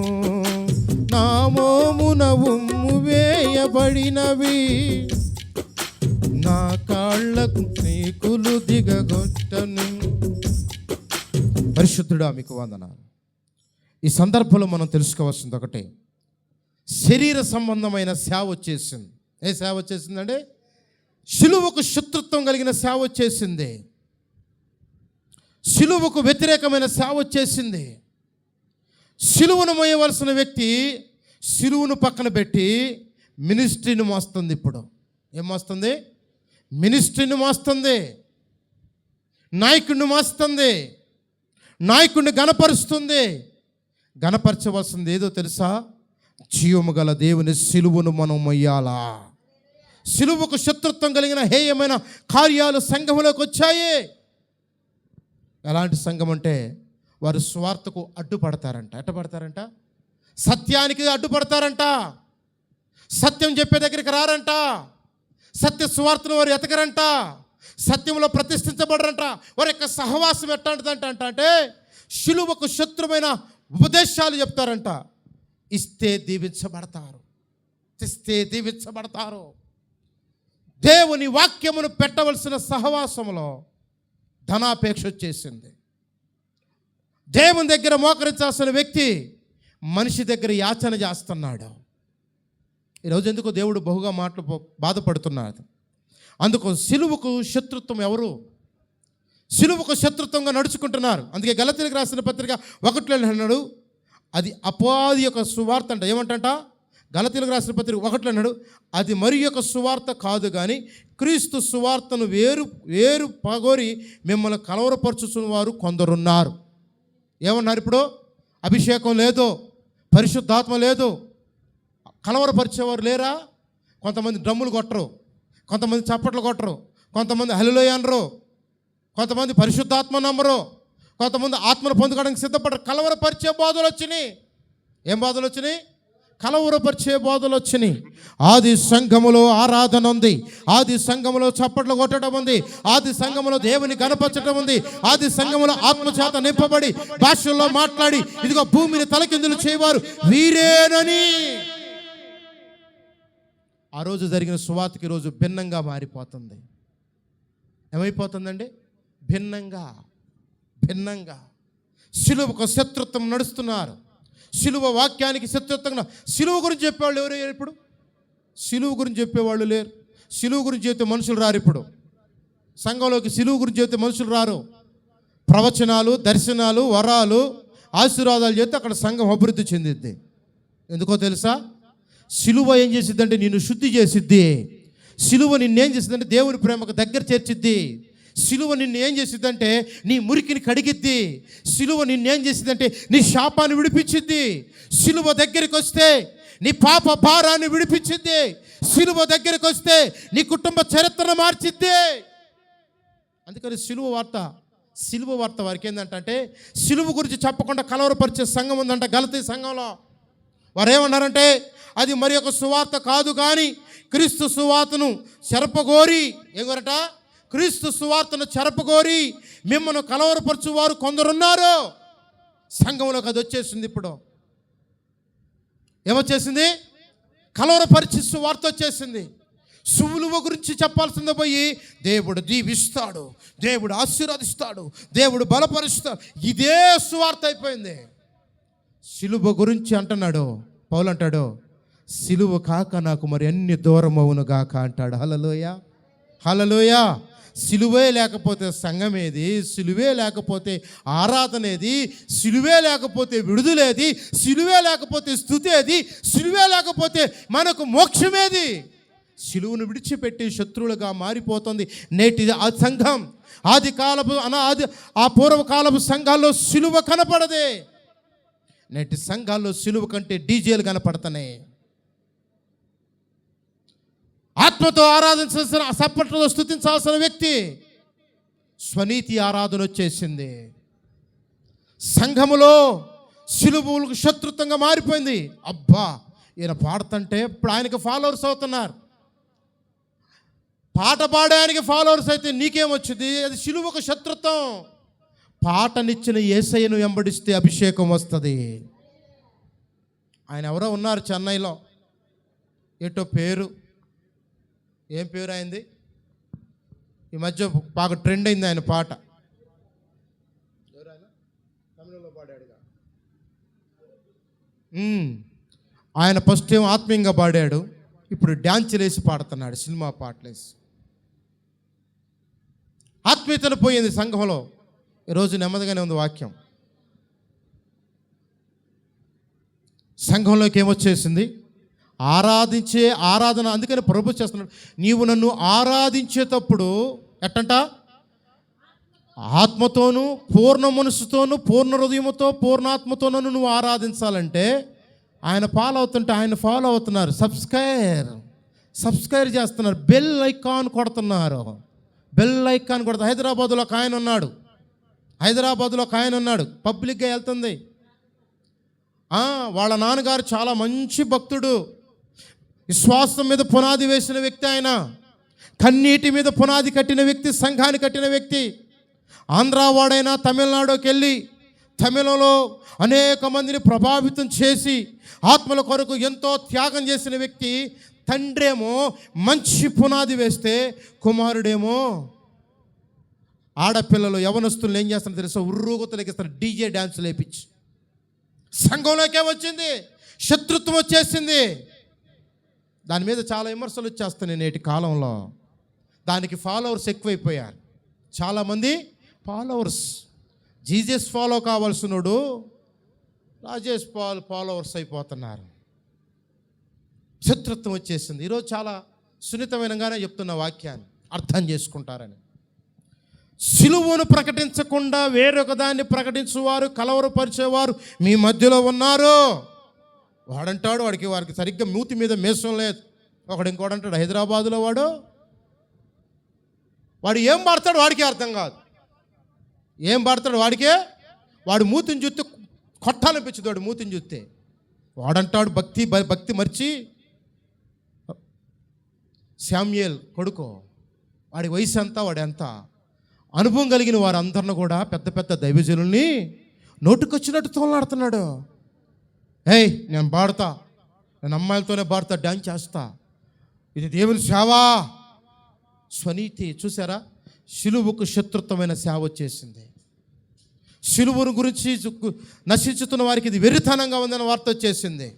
నా మోమున ఉమ్ము వేయబడినవి, నా కాళ్ళకు నీకులు దిగగొట్టను. పరిశుద్ధుడా మీకు వందనాలు. ఈ సందర్భంలో మనం తెలుసుకోవాల్సింది ఒకటే, శరీర సంబంధమైన సేవ వచ్చేసింది. ఏ సేవ వచ్చేసిందంటే శిలువకు శత్రుత్వం కలిగిన సేవ వచ్చేసింది. శిలువకు వ్యతిరేకమైన సేవ వచ్చేసింది. శిలువను మోయవలసిన వ్యక్తి శిలువను పక్కన పెట్టి మినిస్ట్రీని మోస్తుంది. ఇప్పుడు ఏం మోస్తుంది? మినిస్ట్రీని మోస్తుంది, నాయకుడిని మోస్తుంది, నాయకుడిని గణపరుస్తుంది. గణపరచవలసింది ఏదో తెలుసా? జీవము గల దేవుని శిలువను మనం మొయ్యాలా. శిలువకు శత్రుత్వం కలిగిన హేయమైన కార్యాలు సంఘంలోకి వచ్చాయి. ఎలాంటి సంఘం అంటే వారు స్వార్థకు అడ్డుపడతారంట. ఎట్టపడతారంట? సత్యానికి అడ్డుపడతారంట. సత్యం చెప్పే దగ్గరికి రారంట. సత్య సువార్తను వారు ఎతకరంట. సత్యంలో ప్రతిష్ఠించబడరంట. వారి యొక్క సహవాసం ఎట్లాంటిదంట అంటే శిలువకు శత్రుమైన ఉపదేశాలు చెప్తారంట. ఇస్తే దీవించబడతారు, తెస్తే దీవించబడతారు. దేవుని వాక్యమును పెట్టవలసిన సహవాసంలో ధనాపేక్ష వచ్చేసింది. దేవుని దగ్గర మోకరించాల్సిన వ్యక్తి మనిషి దగ్గర యాచన చేస్తున్నాడు. ఈరోజు ఎందుకు దేవుడు బహుగా బాధపడుతున్నాడు? అందుకు సిలువకు శత్రుత్వం ఎవరు? సిలువకు శత్రుత్వంగా నడుచుకుంటున్నారు. అందుకే గలతీయులకు రాసిన పత్రిక 1లో అన్నాడు, అది అపవాది యొక్క సువార్త అంట. ఏమంటంట? గలతీయులకు రాసిన పత్రిక 1లో అన్నాడు, అది మరి యొక్క సువార్త కాదు కానీ క్రీస్తు సువార్తను వేరు పగోరి మిమ్మల్ని కలవరపరచుచున్న వారు కొందరున్నారు. ఏమన్నారు ఇప్పుడు? అభిషేకం లేదు, పరిశుద్ధాత్మ లేదు, కలవరపరిచేవారు లేరా? కొంతమంది డ్రమ్ములు కొట్టరు, కొంతమంది చప్పట్లు కొట్టరు, కొంతమంది హల్లెలూయా అనరు, కొంతమంది పరిశుద్ధాత్మ నమ్మరు, కొంతమంది ఆత్మను పొందుకోవడానికి సిద్ధపడరు. కలవరపరిచే బోధలు వచ్చినాయి. ఏం బోధలు వచ్చినాయి? కలవరపరిచే బోధలు వచ్చినాయి. ఆది సంఘములో ఆరాధన ఉంది, ఆది సంఘములో చప్పట్లు కొట్టడం ఉంది, ఆది సంఘములో దేవుని గణపరచడం ఉంది, ఆది సంఘములో ఆత్మచేత నింపబడి భాషల్లో మాట్లాడి ఇదిగో భూమిని తలకిందులు చేయవారు వీరేనని. ఆ రోజు జరిగిన సువార్తకి రోజు భిన్నంగా మారిపోతుంది. ఏమైపోతుందండి? భిన్నంగా సిలువకు శత్రుత్వం నడుస్తున్నారు. సిలువ వాక్యానికి శత్రుత్వంగా. సిలువ గురించి చెప్పేవాళ్ళు ఎవరు? ఇప్పుడు సిలువ గురించి చెప్పేవాళ్ళు లేరు. సిలువ గురించి చెప్తే మనుషులు రారు. ఇప్పుడు సంఘంలోకి సిలువ గురించి చెప్తే మనుషులు రారు. ప్రవచనాలు, దర్శనాలు, వరాలు, ఆశీర్వాదాలు చేస్తే అక్కడ సంఘం అభివృద్ధి చెందిద్ది. ఎందుకో తెలుసా? సిలువ ఏం చేసిద్దంటే నిన్ను శుద్ధి చేసిద్ది. సిలువ నిన్నేం చేసిద్దంటే దేవుని ప్రేమకు దగ్గర చేర్చిద్ది. సిలువ నిన్ను ఏం చేసిద్దంటే నీ మురికిని కడిగిద్ది. సిలువ నిన్నేం చేసిద్దంటే నీ శాపాన్ని విడిపించిద్ది. సిలువ దగ్గరికి వస్తే నీ పాప భారాన్ని విడిపించిద్ది. సిలువ దగ్గరికి వస్తే నీ కుటుంబ చరిత్రను మార్చిద్ది. అందుకని సిలువ వార్త వారికి ఏంటంటే సిలువ గురించి చెప్పకుండా కలవరపరిచే సంఘం ఉందంట గలతీ సంఘంలో. వారు ఏమన్నారంటే అది మరి ఒక సువార్త కాదు కానీ క్రీస్తు సువార్తను చెరపగోరి ఏమరట? క్రీస్తు సువార్తను చెరపగోరి మిమ్మల్ని కలవరపరచువారు కొందరున్నారు. సంఘంలోకి అది వచ్చేసింది. ఇప్పుడు ఏమొచ్చేసింది? కలవరపరిచి సువార్త వచ్చేసింది. సులువ గురించి చెప్పాల్సిందే పోయి దేవుడు దీవిస్తాడు, దేవుడు ఆశీర్వదిస్తాడు, దేవుడు బలపరుస్తాడు, ఇదే సువార్త అయిపోయింది. సిలువ గురించి అంటున్నాడు పౌలు, అంటాడు సిలువ కాక నాకు మరి అన్ని దూరం అవును గాక అంటాడు. హల్లెలూయా, హల్లెలూయా. సిలువే లేకపోతే సంఘమేది, సిలువే లేకపోతే ఆరాధనేది, సిలువే లేకపోతే విడుదలేది, సిలువే లేకపోతే స్థుతేది, సిలువే లేకపోతే మనకు మోక్షమేది? సిలువను విడిచిపెట్టి శత్రువులుగా మారిపోతుంది నేటి ఆ సంఘం. ఆది కాలపు ఆ పూర్వకాలపు సంఘాల్లో సిలువ కనపడదే. నేటి సంఘాల్లో సిలువ కంటే డీజేలు కనపడుతున్నాయి. ఆత్మతో ఆరాధించాల్సిన, సప్పట్లతో స్తుతించాల్సిన వ్యక్తి స్వనీతి ఆరాధన వచ్చేసింది. సంఘములో సిలువలకు శత్రుత్వంగా మారిపోయింది. అబ్బా, ఈయన పాడుతుంటే ఇప్పుడు ఆయనకి ఫాలోవర్స్ అవుతున్నారు. పాట పాడడానికి ఫాలోవర్స్ అయితే నీకేమొచ్చింది? అది సిలువకు శత్రుత్వం. పాటనిచ్చిన యేసయ్యను వెంబడిస్తే అభిషేకం వస్తుంది. ఆయన ఎవరో ఉన్నారు చెన్నైలో, ఏటో పేరు, ఏం పేరు అయింది? ఈ మధ్య బాగా ట్రెండ్ అయింది ఆయన పాట. తమిళంలో పాడాడుగా ఆయన. ఫస్ట్ ఏమో ఆత్మీయంగా పాడాడు, ఇప్పుడు డ్యాన్సులు వేసి పాడుతున్నాడు, సినిమా పాటలేసి. ఆత్మీయతను పోయింది సంఘంలో. ఈరోజు నెమ్మదిగానే ఉంది వాక్యం. సంఘంలోకి ఏమొచ్చేసింది? ఆరాధన. అందుకని ప్రభు చేస్తున్నాడు, నీవు నన్ను ఆరాధించేటప్పుడు ఎట్టంట? ఆత్మతోనూ పూర్ణ మనసుతోనూ పూర్ణ హృదయముతో పూర్ణాత్మతోనూ నువ్వు ఆరాధించాలంటే ఆయన ఫాలో అవుతున్నారు. సబ్స్క్రైబ్ చేస్తున్నారు, బెల్ ఐకాన్ కొడుతున్నారు. హైదరాబాద్లో ఒక ఆయన ఉన్నాడు, పబ్లిక్గా వెళ్తుంది. వాళ్ళ నాన్నగారు చాలా మంచి భక్తుడు, విశ్వాసం మీద పునాది వేసిన వ్యక్తి. ఆయన కన్నీటి మీద పునాది కట్టిన వ్యక్తి, సంఘాన్ని కట్టిన వ్యక్తి. ఆంధ్రావాడైనా తమిళనాడుకి వెళ్ళి తమిళంలో అనేక మందిని ప్రభావితం చేసి ఆత్మల కొరకు ఎంతో త్యాగం చేసిన వ్యక్తి. తండ్రేమో మంచి పునాది వేస్తే కుమారుడేమో ఆడపిల్లలు యవనస్తులు ఏం చేస్తారో తెలుసా? ఉర్రూగుతలకి ఇస్తారు, డీజే డ్యాన్సులు వేయించి. సంఘంలోకే వచ్చింది శత్రుత్వం, వచ్చేసింది. దాని మీద చాలా విమర్శలు వచ్చేస్తున్నాయి నేటి కాలంలో. దానికి ఫాలోవర్స్ ఎక్కువైపోయారు. చాలామంది ఫాలోవర్స్, జీసస్ ఫాలో కావాల్సినోడు రాజేష్ ఫాలోవర్స్ అయిపోతున్నారు. శత్రుత్వం వచ్చేసింది. ఈరోజు చాలా సున్నితమైనగానే చెప్తున్న వాక్యాన్ని అర్థం చేసుకుంటారని. సిలువను ప్రకటించకుండా వేరొక దాన్ని ప్రకటించేవారు, కలవరపరిచేవారు మీ మధ్యలో ఉన్నారు. వాడంటాడు, వాడికి సరిగ్గా మూతి మీద మేసం లేదు. ఇంకోడు అంటాడు, హైదరాబాదులో వాడు ఏం పాడతాడు వాడికే అర్థం కాదు. ఏం పాడతాడు వాడు మూతిని చూస్తే కొట్టాలనిపించదు. వాడు మూతిని చూస్తే వాడంటాడు భక్తి మర్చి. శామ్యూయల్ కొడుకో, వాడి వయసు ఎంత, వాడు ఎంత అనుభవం కలిగిన వారందరిని కూడా పెద్ద పెద్ద దైవజనుల్ని నోటుకొచ్చినట్టు తోలాడుతున్నాడు. నేను పాడతా, నేను అమ్మాయిలతోనే పాడతా, డ్యాన్స్ చేస్తా, ఇది దేవుని సేవ. స్వనీతి. చూసారా? సిలువకు శత్రుత్వమైన సేవ వచ్చేసింది. సిలువను గురించి నశించుతున్న వారికి ఇది వెరితనంగా ఉందన్న వార్త వచ్చేసింది.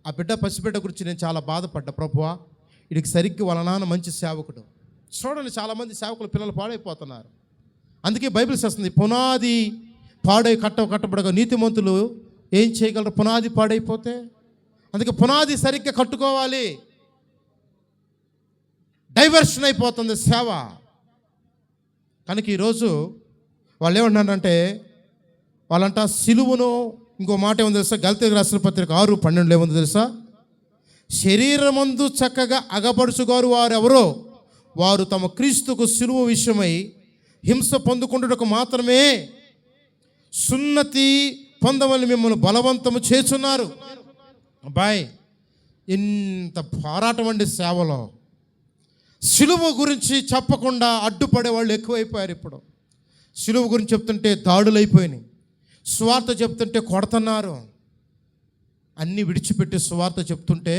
ఆ పసిబిడ్డ గురించి నేను చాలా బాధపడ్డా. ప్రభువా, వీడికి సరిగ్గా వాళ్ళ నాన్న మంచి సేవకుడు. చూడండి, చాలామంది సేవకులు పిల్లలు పాడైపోతున్నారు. అందుకే బైబిల్ చేస్తుంది, పునాది కట్టబడగా నీతిమంతులు ఏం చేయగలరు? పునాది పాడైపోతే. అందుకే పునాది సరిగ్గా కట్టుకోవాలి. డైవర్షన్ అయిపోతుంది సేవ. కనుక ఈరోజు వాళ్ళు ఏమంటున్నారంటే, వాళ్ళంట సిలువను, ఇంకో మాట ఏముంది తెలుసా? గలతీయులకు రాసిన పత్రిక 6:12 ఏముంది తెలుసా? శరీరమందు చక్కగా అగపరుచుగారు వారెవరో వారు తమ క్రీస్తుకు సిలువ విషయమై హింస పొందుకుంటుటకు మాత్రమే సున్నతి పొందమని మిమ్మల్ని బలవంతము చేస్తున్నారు. అబ్బాయి, ఇంత పోరాటం అండి సేవలో. సిలువ గురించి చెప్పకుండా అడ్డుపడే వాళ్ళు ఎక్కువైపోయారు. ఇప్పుడు సిలువ గురించి చెప్తుంటే దాడులు అయిపోయినాయి, సువార్త చెప్తుంటే కొడుతున్నారు. అన్నీ విడిచిపెట్టి సువార్త చెప్తుంటే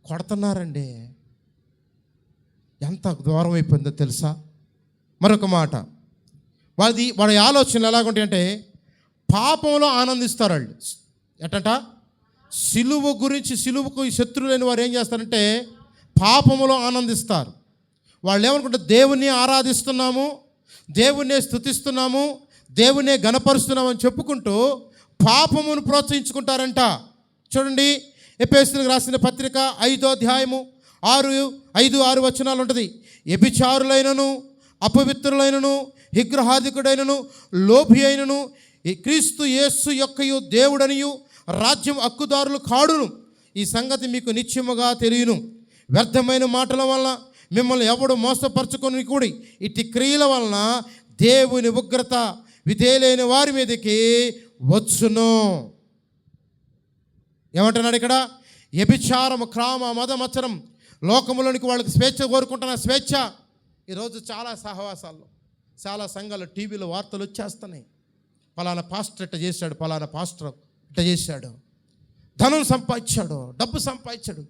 కొడుతున్నారండి. ఎంత దూరం అయిపోయిందో తెలుసా? మరొక మాట, వాడి ఆలోచనలు ఎలాగుంటాయంటే పాపంలో ఆనందిస్తారు వాళ్ళు. ఎట్టంట? సిలువ గురించి, సిలువకు శత్రువులైన వారు ఏం చేస్తారంటే పాపములో ఆనందిస్తారు. వాళ్ళు ఏమనుకుంటారు, దేవుణ్ణి ఆరాధిస్తున్నాము, దేవుణ్ణే స్తుతిస్తున్నాము, దేవుణ్ణే గణపరుస్తున్నాము అని చెప్పుకుంటూ పాపమును ప్రోత్సహించుకుంటారంట. చూడండి, ఎఫెసీయులకు రాసిన పత్రిక 5వ అధ్యాయము 5-6 వచనాలు ఉంటుంది. వ్యభిచారులైనను, అపవిత్రులైనను, విగ్రహాధికుడైనను, లోభి అయినను, క్రీస్తు యేసు యొక్కయు దేవుడనియు రాజ్యం హక్కుదారులు కాడును. ఈ సంగతి మీకు నిశ్చయముగా తెలియను. వ్యర్థమైన మాటల వలన మిమ్మల్ని ఎవడు మోసపరచుకొని కూడి ఇట్టి క్రియల వలన దేవుని ఉగ్రత విధేయులైన వారి మీదకి వచ్చును. ఏమంటున్నాడు ఇక్కడ? వ్యభిచారం, క్రామ, మదమచ్చరం, లోకములోనికి వాళ్ళకి స్వేచ్ఛ కోరుకుంటున్న స్వేచ్ఛ. ఈరోజు చాలా సహవాసాల్లో, చాలా సంఘాలు, టీవీలో వార్తలు వచ్చేస్తున్నాయి. పలానా పాస్టర్ ఇట్ట చేశాడు, పలానా పాస్టర్ ఇట్ట చేశాడు, ధనం సంపాదించాడు, డబ్బు సంపాదించాడు.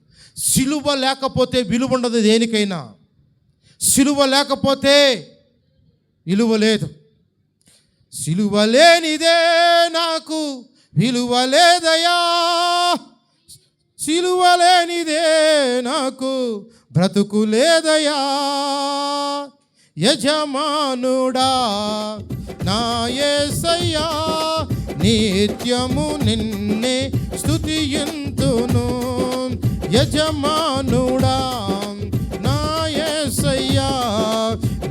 సిలువ లేకపోతే విలువ ఉండదు దేనికైనా. సిలువ లేకపోతే విలువ లేదు. సిలువ లేనిదే నాకు విలువ లేదయా, సిలువ లేనిదే నాకు బ్రతుకు లేదయా. యజమానుడా నా యేసయ్యా, నిత్యము నిన్నే స్తుతియంతును. యజమానుడా నా యేసయ్యా,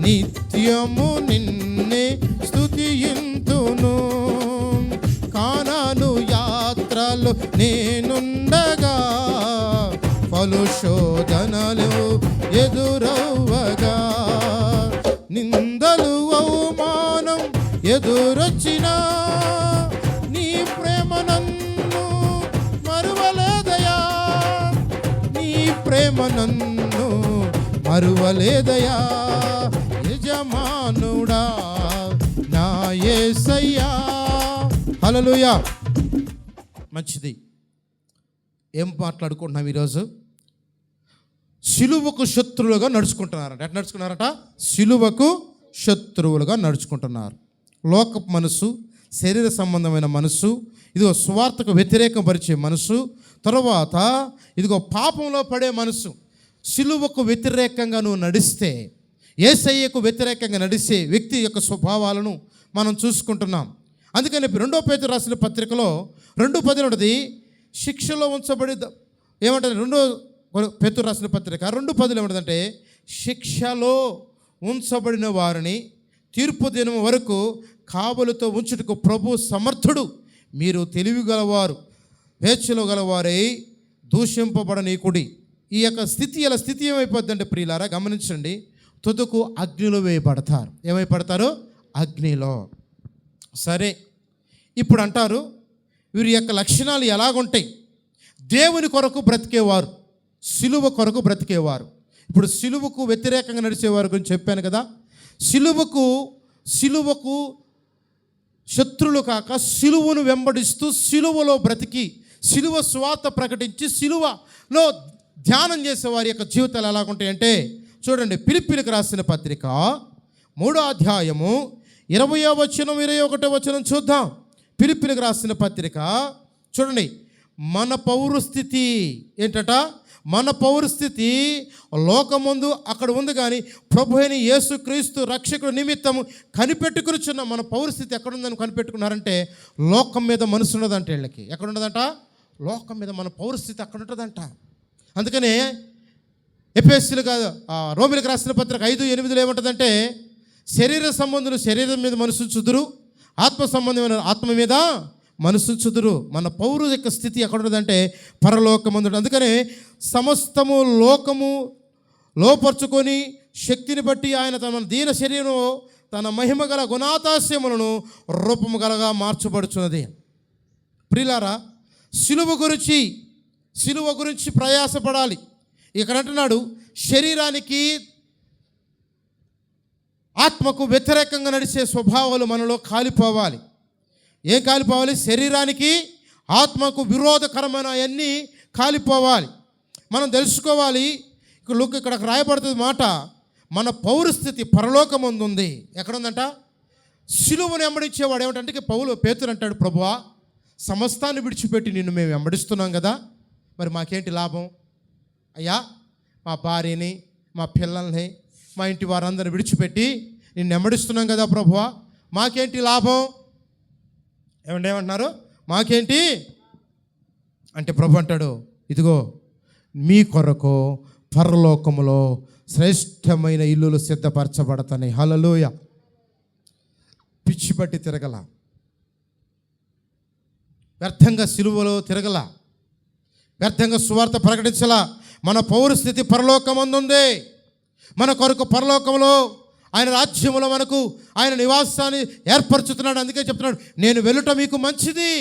నిత్యము నిన్నే స్తుతియంతును. కానాను యాత్రలు నేనుండగా పలు శోధనలు ఎదురవ్వగా, నిందలు అవమానం ఎదురొచ్చినా నీ ప్రేమ నన్ను మరువలేదయా, నీ ప్రేమ నన్ను మరువలేదయా. యజమానుడా నా యేసయ్యా. హల్లెలూయా. మంచిది. ఏం మాట్లాడుకుంటున్నాం ఈరోజు? సిలువకు శత్రువులుగా నడుచుకుంటున్నారట. ఎట్లా నడుచుకున్నారట? సిలువకు శత్రువులుగా నడుచుకుంటున్నారు. లోకపు మనసు, శరీర సంబంధమైన మనసు, ఇదిగో స్వార్థకు వ్యతిరేకం పరిచే మనసు, తర్వాత ఇదిగో పాపంలో పడే మనసు. సిలువకు వ్యతిరేకంగా నువ్వు నడిస్తే, యేసయ్యకు వ్యతిరేకంగా నడిచే వ్యక్తి యొక్క స్వభావాలను మనం చూసుకుంటున్నాం. అందుకని 2 పేతురు రాసిన పత్రికలో 2:10 ఉంటుంది, శిక్షలో ఉంచబడి ఏమంటారు? 2 పేతురు రాసిన పత్రిక 2:10 ఏమంటుందంటే, శిక్షలో ఉంచబడిన వారిని తీర్పు దినం వరకు కావలితో ఉంచుటకు ప్రభు సమర్థుడు. మీరు తెలివి గలవారు, వేచ్ఛలో గలవారై దూషింపబడనీకుడి. ఈ యొక్క స్థితి ఏమైపోద్దంటే ప్రియులారా గమనించండి, తుదకు అగ్నిలో వేయబడతారు. ఏమైపడతారు? అగ్నిలో. సరే, ఇప్పుడు అంటారు వీరి యొక్క లక్షణాలు ఎలాగుంటాయి? దేవుని కొరకు బ్రతికేవారు, సిలువ కొరకు బ్రతికేవారు. ఇప్పుడు సిలువకు వ్యతిరేకంగా నడిచేవారి గురించి చెప్పాను కదా. సిలువకు శత్రులు కాక సిలువను వెంబడిస్తూ సిలువలో బ్రతికి సిలువ స్వార్థ ప్రకటించి సిలువలో ధ్యానం చేసే వారి యొక్క జీవితాలు ఎలాగుంటాయంటే చూడండి. ఫిలిప్పీయులకు రాసిన పత్రిక 3వ అధ్యాయము 20వ వచనం 21వ వచనం చూద్దాం. ఫిలిప్పీయులకు రాసిన పత్రిక చూడండి. మన పౌరస్థితి ఏంటట? మన పౌరస్థితి లోకముందు అక్కడ ఉంది, కానీ ప్రభు అయిన యేసుక్రీస్తు రక్షకుడు నిమిత్తము కనిపెట్టుకునిచున్న మన పౌరస్థితి ఎక్కడుందని కనిపెట్టుకున్నారంటే లోకం మీద మనసు ఉన్నదంట వీళ్ళకి. ఎక్కడున్నదంట? లోకం మీద మన పౌరస్థితి అక్కడ ఉంటుందంట. అందుకనే ఎఫెసీయులకు కాదు, రోమీయులకు రాసిన పత్రిక 5:8 ఏముంటుందంటే, శరీర సంబంధులు శరీరం మీద మనసుంచుదురు, ఆత్మ సంబంధమైన ఆత్మ మీద మనసుంచుదురు. మన పౌరు యొక్క స్థితి ఎక్కడుంటుందంటే పరలోకమందుడు. అందుకనే సమస్తము లోకము లోపరుచుకొని శక్తిని బట్టి ఆయన తన దీన శరీరం తన మహిమ గల గుణాతాస్యములను రూపము గలగా మార్చబడుచున్నది. ప్రియులారా, సిలువ గురించి ప్రయాసపడాలి. ఇక్కడ అంటున్నాడు, శరీరానికి ఆత్మకు వ్యతిరేకంగా నడిచే స్వభావాలు మనలో కాలిపోవాలి. ఏం కాలిపోవాలి? శరీరానికి ఆత్మకు విరోధకరమైన అవన్నీ కాలిపోవాలి. మనం తెలుసుకోవాలి. ఇక్కడ రాయబడుతుంది మాట, మన పౌరస్థితి పరలోకమందు ఉంది. ఎక్కడుందంట? సిలువను వెంబడించేవాడు ఏమిటంటే పేతురు అంటాడు, ప్రభువా సమస్తాన్ని విడిచిపెట్టి నిన్ను మేము వెంబడిస్తున్నాం కదా, మరి మాకేంటి లాభం? అయ్యా, మా భార్యని, మా పిల్లల్ని, మా ఇంటి వారందరిని విడిచిపెట్టి నిన్ను వెంబడిస్తున్నాం కదా ప్రభువా, మాకేంటి లాభం? ఏమంటున్నారు? మాకేంటి అంటే ప్రభు అంటాడు, ఇదిగో మీ కొరకు పరలోకములో శ్రేష్టమైన ఇల్లులు సిద్ధపరచబడతాయి. హల్లెలూయ. పిచ్చి పట్టి తిరగల, వ్యర్థంగా సిలువలో తిరగల, వ్యర్థంగా సువార్త ప్రకటించలా. మన పౌరస్థితి పరలోకమందుంది. మన కొరకు పరలోకంలో ఆయన రాజ్యంలో మనకు ఆయన నివాసాన్ని ఏర్పరచుతున్నాడు. అందుకే చెప్తున్నాడు, నేను వెళ్ళుట మీకు మంచిది.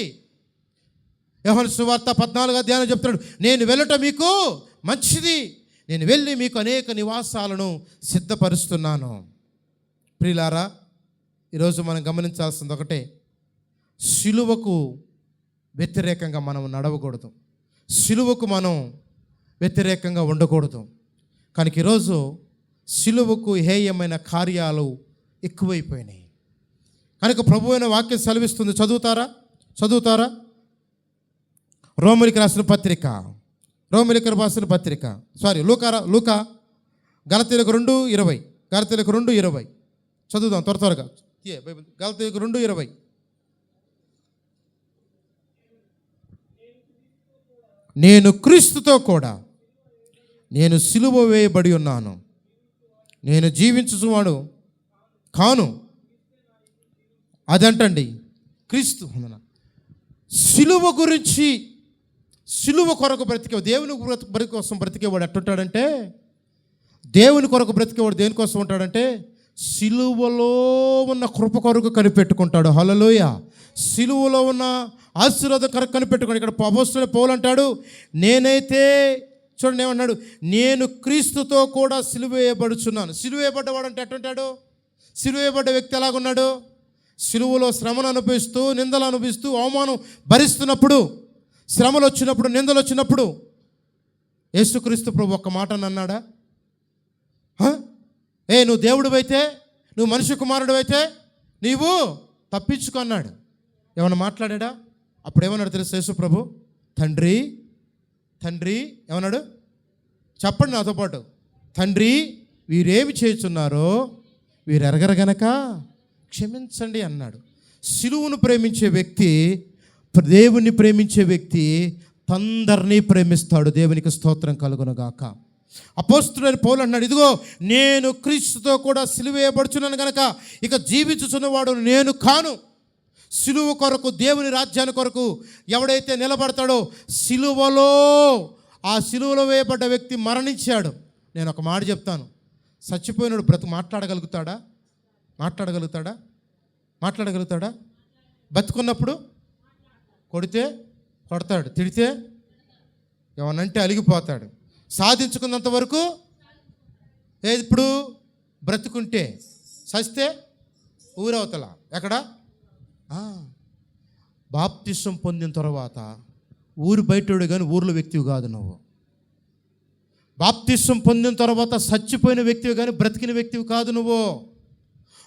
యోహాను సువార్త 14వ అధ్యాయం చెప్తున్నాడు, నేను వెళ్ళుట మీకు మంచిది, నేను వెళ్ళి మీకు అనేక నివాసాలను సిద్ధపరుస్తున్నాను. ప్రియులారా, ఈరోజు మనం గమనించాల్సింది ఒకటే, సిలువకు వ్యతిరేకంగా మనం నడవకూడదు, సిలువకు మనం వ్యతిరేకంగా ఉండకూడదు. కనుక ఈరోజు సిలువకు హేయమైన కార్యాలు ఎక్కువైపోయినాయి. కనుక ప్రభు అయిన వాక్యం సెలవిస్తుంది. చదువుతారా? రోమిలికి రాసిన పత్రిక లూకా గలతీయులకు 2:20 చదువుదాం త్వరగా. గలతీయులకు 2:20. నేను క్రీస్తుతో కూడా నేను సిలువ వేయబడి ఉన్నాను, నేను జీవించువాడు కాను. అదంటండి క్రీస్తు. సిలువ గురించి, సిలువ కొరకు బ్రతికే దేవుని కోసం బ్రతికేవాడు ఎట్టుంటాడంటే, దేవుని కొరకు బ్రతికేవాడు దేనికోసం ఉంటాడంటే సిలువలో ఉన్న కృప కొరకు కనిపెట్టుకుంటాడు. హల్లెలూయ. సిలువలో ఉన్న ఆశీర్వాదం కొరకు కనిపెట్టుకోండి. ఇక్కడ అపోస్తలుడైన పౌలు అంటాడు, నేనైతే చూడండి ఏమన్నాడు, నేను క్రీస్తుతో కూడా సిలువ వేయబడుచున్నాను. సిలువ వేయబడ్డవాడు అంటే ఎట్టుంటాడు? సిలువ వేయబడ్డ వ్యక్తి ఎలాగున్నాడు? సిలువలో శ్రమను అనుభవిస్తూ, నిందలు అనుభవిస్తూ, అవమానం భరిస్తున్నప్పుడు, శ్రమలు వచ్చినప్పుడు, నిందలు వచ్చినప్పుడు యేసుక్రీస్తు ప్రభు ఒక్క మాట అన్నాడా? నువ్వు దేవుడివైతే, నువ్వు మనిషి కుమారుడివైతే నీవు తప్పించుకున్నాడు. ఏమన్నా మాట్లాడా? అప్పుడు ఏమన్నాడు తెలుసు యేసు ప్రభు? తండ్రి ఏమన్నాడు? చెప్పండి నాతో పాటు. తండ్రి, వీరేమి చేస్తున్నారో వీరు ఎరగరు గనక క్షమించండి అన్నాడు. సిలువను ప్రేమించే వ్యక్తి, దేవుణ్ణి ప్రేమించే వ్యక్తి అందరినీ ప్రేమిస్తాడు. దేవునికి స్తోత్రం కలుగునుగాక. అపోస్తలుడైన పౌలు అన్నాడు, ఇదిగో నేను క్రీస్తుతో కూడా సిలువ వేయబడుచున్నాను గనక ఇక జీవించుచున్నవాడు నేను కాను. సిలువ కొరకు, దేవుని రాజ్యాన్ని కొరకు ఎవడైతే నిలబడతాడో, సిలువలో, ఆ సిలువలో వేయబడ్డ వ్యక్తి మరణించాడు. నేను ఒక మాట చెప్తాను, చచ్చిపోయినాడు మాట్లాడగలుగుతాడా? బతుకున్నప్పుడు కొడతాడు, తిడితే ఏమనంటే అలిగిపోతాడు. సాధించుకున్నంత వరకు ఇప్పుడు బ్రతుకుంటే, చస్తే ఊరవతల ఎక్కడ? బాప్తిసం పొందిన తర్వాత ఊరు బయటోడు కానీ ఊర్లో వ్యక్తివి కాదు నువ్వు. బాప్తిసం పొందిన తర్వాత చచ్చిపోయిన వ్యక్తివి కానీ బ్రతికిన వ్యక్తివి కాదు నువ్వు.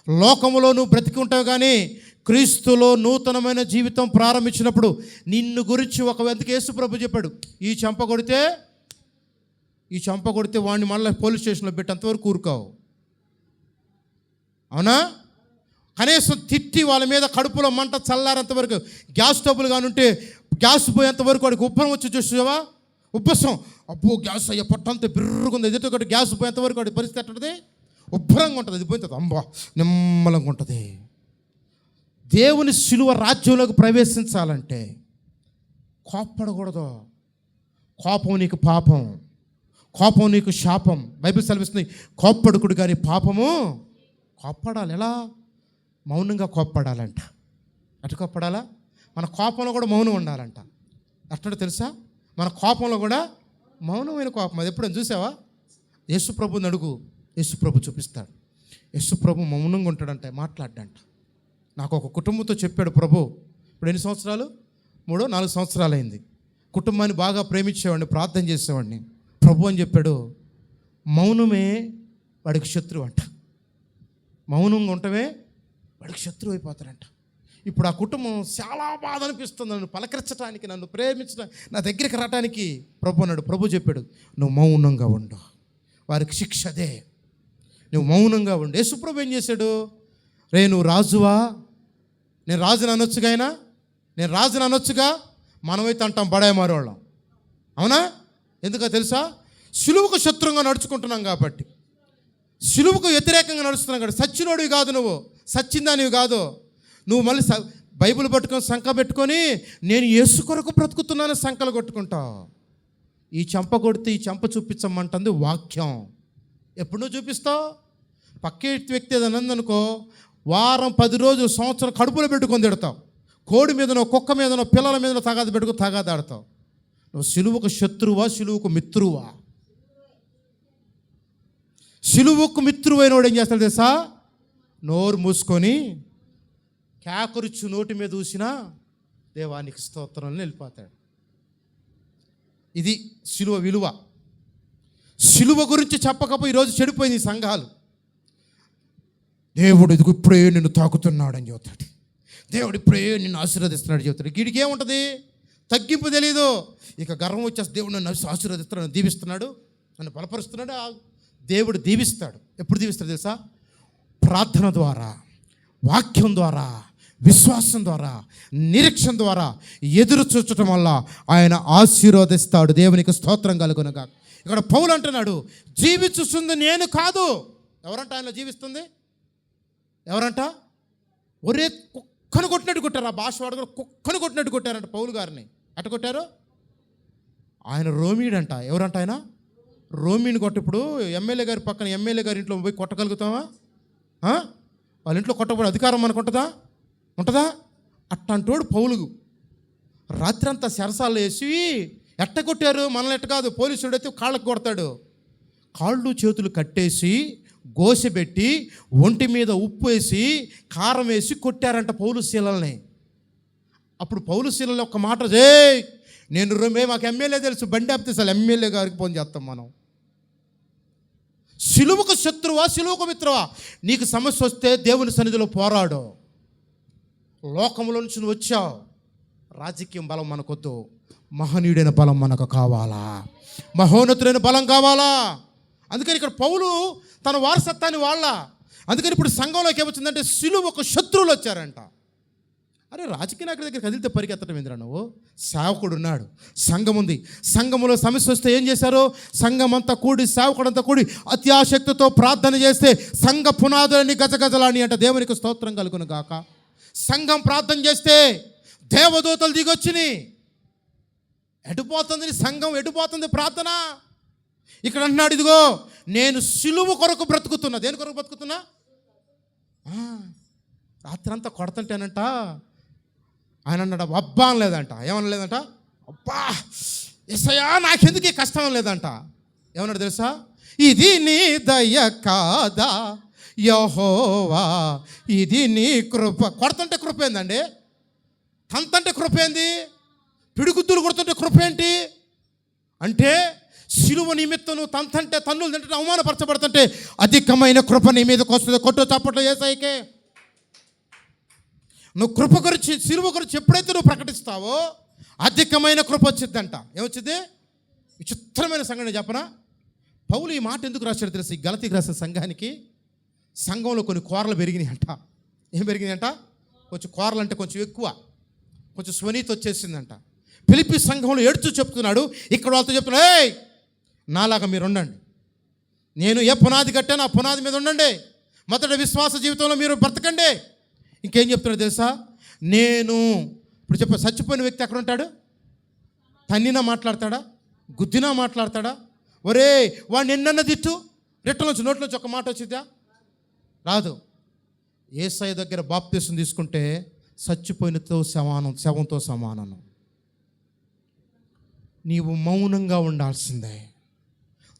లోకములో నువ్వు బ్రతికి ఉంటావు కానీ క్రీస్తులో నూతనమైన జీవితం ప్రారంభించినప్పుడు నిన్ను గురించి ఒక వ్యక్తికి యేసు ప్రభు చెప్పాడు, ఈ చెంప కొడితే వాడిని మళ్ళీ పోలీస్ స్టేషన్లో పెట్టి అంతవరకు ఊరుకోవు. అవునా? కనీసం తిట్టి వాళ్ళ మీద కడుపులో మంట చల్లారేంతవరకు, గ్యాస్ స్టవ్లు కానీ ఉంటే గ్యాస్ పోయేంతవరకు వాడికి ఉబ్బరం వచ్చి చూసావా? ఉబ్బసం, అబ్బో గ్యాస్ అయ్యే పొట్టంతా బిర్రుగుంది, ఎదుటి ఒకటి గ్యాస్ పోయేంతవరకు వాడి పరిస్థితి ఎట్టది? ఉబ్బరంగా ఉంటుంది. అది పోయిన అంబా నిమ్మలంగా ఉంటుంది. దేవుని సిలువ రాజ్యంలోకి ప్రవేశించాలంటే కోప్పడకూడదు. కోపం నీకు పాపం, కోపం నీకు శాపం. బైబిల్ సెలవిస్తుంది, కోప్పడుకుడు కానీ పాపము. కోప్పడాలి. ఎలా? మౌనంగా కోప్పడాలంట. అటు కోప్పడాలా? మన కోపంలో కూడా మౌనం ఉండాలంట. అట్టడు తెలుసా? మన కోపంలో కూడా మౌనమైన కోపం. అది ఎప్పుడైనా చూసావా? యేసు ప్రభుని అడుగు, యేసు ప్రభు చూపిస్తాడు. యేసు ప్రభు మౌనంగా ఉంటాడంట, మాట్లాడ్డంట. నాకు ఒక కుటుంబంతో చెప్పాడు ప్రభు. ఇప్పుడు ఎన్ని సంవత్సరాలు? 3-4 సంవత్సరాలు అయింది. కుటుంబాన్ని బాగా ప్రేమించేవాడిని, ప్రార్థన చేసేవాడిని. ప్రభు అని చెప్పాడు, మౌనమే వాడికి శత్రువు అంట. మౌనంగా ఉండటమే వాడికి శత్రువు అయిపోతాడంట. ఇప్పుడు ఆ కుటుంబం చాలా బాధ అనిపిస్తుంది. నన్ను పలకరించడానికి, నన్ను ప్రేమించడానికి, నా దగ్గరికి రావడానికి ప్రభు అన్నాడు. ప్రభు చెప్పాడు, నువ్వు మౌనంగా ఉండు, వారికి శిక్ష అదే. నువ్వు మౌనంగా ఉండు. యేసుప్రభు ఏం చేశాడు? రే నువ్వు రాజువా, నేను రాజుని అనొచ్చుగా, నేను రాజుని అనొచ్చుగా. మనమైతే అంటాం బడాయి మారోళ్ళం, అవునా? ఎందుకో తెలుసా? సిలువకు శత్రువుగా నడుచుకుంటున్నాం కాబట్టి, సిలువకు వ్యతిరేకంగా నడుస్తున్నాం కాబట్టి. సచ్చినోడివి కాదు నువ్వు, సచ్చిందానివి కాదు నువ్వు. మళ్ళీ బైబిల్ పట్టుకొని సంక పెట్టుకొని నేను యేసు కొరకు బ్రతుకుతున్నాను సంకలు కొట్టుకుంటావు. ఈ చెంప కొడితే ఈ చెంప చూపించమంటుంది వాక్యం. ఎప్పుడు నువ్వు చూపిస్తావు? పక్కే వ్యక్తి ఏదైనా ఉందనుకో, వారం 10 రోజులు సంవత్సరం కడుపులో పెట్టుకొని తిడతావు. కోడి మీదనో కుక్క మీదనో పిల్లల మీదనో తగాద పెట్టుకుని తగాదాడతావు. నువ్వు సిలువకు శత్రువా, సిలువకు మిత్రువా? సిలువకు మిత్రువైన వాడు ఏం చేస్తాడు తెలుసా? నోరు మూసుకొని కేకరుచు నోటి మీద చూసినా దేవానికి స్తోత్రం అని వెళ్ళిపోతాడు. ఇది సిలువ విలువ. సిలువ గురించి చెప్పకపోయి ఈరోజు చెడిపోయింది ఈ సంఘాలు. దేవుడు ఇదిగో ఇప్పుడే నిన్ను తాకుతున్నాడని చెబుతాడు, దేవుడు ఇప్పుడే నిన్ను ఆశీర్వదిస్తున్నాడు చెబుతాడు. వీడికి ఏముంటుంది? తగ్గింపు తెలీదు. ఇక గర్వం వచ్చేస్తే దేవుడు నన్ను ఆశీర్వదిస్తున్నాడు, దీవిస్తున్నాడు, నన్ను బలపరుస్తున్నాడు. దేవుడు దీవిస్తాడు. ఎప్పుడు దీవిస్తాడు తెలుసా? ప్రార్థన ద్వారా, వాక్యం ద్వారా, విశ్వాసం ద్వారా, నిరీక్షణ ద్వారా ఎదురు చూచటం వల్ల ఆయన ఆశీర్వదిస్తాడు. దేవునికి స్తోత్రం కలుగునుగా. ఇక్కడ పౌలు అంటున్నాడు, జీవిస్తుంది నేను కాదు. ఎవరంట ఆయనలో జీవిస్తుంది? ఎవరంట? ఒరే కుక్కను కొట్టినట్టు కొట్టారు. ఆ భాష వాడు కూడా కుక్కను కొట్టినట్టు కొట్టారంట పౌలు గారిని. అట్ట కొట్టారు. ఆయన రోమీడంట. ఎవరంట ఆయన? రోమీని కొట్టిప్పుడు ఎమ్మెల్యే గారి పక్కన ఎమ్మెల్యే గారి ఇంట్లో పోయి కొట్టగలుగుతావా? వాళ్ళ ఇంట్లో కొట్టబడి అధికారం మనకు ఉంటుందా? అట్టంటోడు పౌలు. రాత్రంతా సరసాలు వేసి ఎట్ట కొట్టారు? మనల్ని ఎట్ట కాదు, పోలీసుడు అయితే కాళ్ళకు కొడతాడు. కాళ్ళు చేతులు కట్టేసి గోసెబెట్టి ఒంటి మీద ఉప్పు వేసి కారం వేసి కొట్టారంట పౌలు శీలల్ని. అప్పుడు పౌలు శీలలో ఒక మాట, మాకు ఎమ్మెల్యే తెలుసు, బండి ఆపితే అసలు ఎమ్మెల్యే గారికి ఫోన్ చేస్తాం మనం. సిలువకు శత్రువా, సిలువకు మిత్రువా? నీకు సమస్య వస్తే దేవుని సన్నిధిలో పోరాడు. లోకంలో నుంచి నువ్వు వచ్చావు. రాజకీయం బలం మనకొద్దు, మహనీయుడైన బలం మనకు కావాలా, మహోన్నతుడైన బలం కావాలా. అందుకని ఇక్కడ పౌలు తన వారసత్వాన్ని వాళ్ళ. అందుకని ఇప్పుడు సంఘంలోకి ఏమొచ్చిందంటే సిలువకు శత్రువులు వచ్చారంట. అరే రాజకీయ నాయకుడి దగ్గర కదిలితే పరిగెత్తడం ఏందిరా నువ్వు? సేవకుడు ఉన్నాడు, సంఘం ఉంది. సంఘములో సమస్య వస్తే ఏం చేశారు? సంఘం అంతా కూడి, సేవకుడంతా కూడి అత్యాశక్తితో ప్రార్థన చేస్తే సంఘ పునాదులని గజగజలాని అంట. దేవునికి స్తోత్రం కలుగును గాక. సంఘం ప్రార్థన చేస్తే దేవదూతలు దిగొచ్చినాయి. ఎటుపోతుంది సంఘం, ఎటుపోతుంది ప్రార్థన? ఇక్కడ అంటున్నాడు, ఇదిగో నేను సిలువ కొరకు బ్రతుకుతున్నా. దేని కొరకు బ్రతుకుతున్నా? రాత్రంతా కొడతంటేనంట ఆయన అన్నాడు అబ్బా అని లేదంట. ఏమన్నా లేదంట? అబ్బా యేసయ్యా నాకెందుకు ఈ కష్టం లేదంట. ఏమన్నాడు తెలుసా? ఇది నీ దయ కాదా యెహోవా, ఇది నీ కృప. కొడుతుంటే కృప ఏందండి? తంతంటే కృప ఏంది? పిడిగుద్దులు కొడుతుంటే కృప ఏంటి అంటే, సిలువ నిమిత్తం నువ్వు తంతంటే, తన్నులు తింటే, అవమానపరచబడుతుంటే అధికమైన కృప నీ మీదకి వస్తుంది. కొట్టు చప్పట్లు యేసయ్యకే. నువ్వు కృప గురించి, సిలువ గురించి ఎప్పుడైతే నువ్వు ప్రకటిస్తావో అధికమైన కృప వచ్చిందంట. ఏమొచ్చింది? విచిత్రమైన సంఘటన చెప్పనా? పౌలు ఈ మాట ఎందుకు రాశాడు తెలుసు? ఈ గలతీకి రాసిన సంఘానికి సంఘంలో కొన్ని కోరలు పెరిగినాయి అంట. ఏం పెరిగినాయి అంట? కొంచెం కోరలు అంటే కొంచెం ఎక్కువ, కొంచెం స్వనీతి వచ్చేసిందంట. ఫిలిప్పీ సంఘంలో ఏడుచూ చెప్తున్నాడు. ఇక్కడ వాళ్ళతో చెప్తున్నాడు, ఏయ్ నాలాగా మీరు ఉండండి. నేను ఏ పునాది కట్టానో ఆ పునాది మీద ఉండండి. మొదట విశ్వాస జీవితంలో మీరు బ్రతకండి. ఇంకేం చెప్తున్నాడు తెలుసా? నేను ఇప్పుడు చెప్ప చచ్చిపోయిన వ్యక్తి ఎక్కడ ఉంటాడు? తన్నినా మాట్లాడతాడా? గుద్దినా మాట్లాడతాడా? ఒరే వాడిని ఎన్నన్న తిట్టు, రెట్టలోంచి నోట్లోంచి ఒక మాట వచ్చిందా? రాదు. యేసయ్య దగ్గర బాప్తిసం తీసుకుంటే చచ్చిపోయినతో సమానం, శవంతో సమానం. నీవు మౌనంగా ఉండాల్సిందే.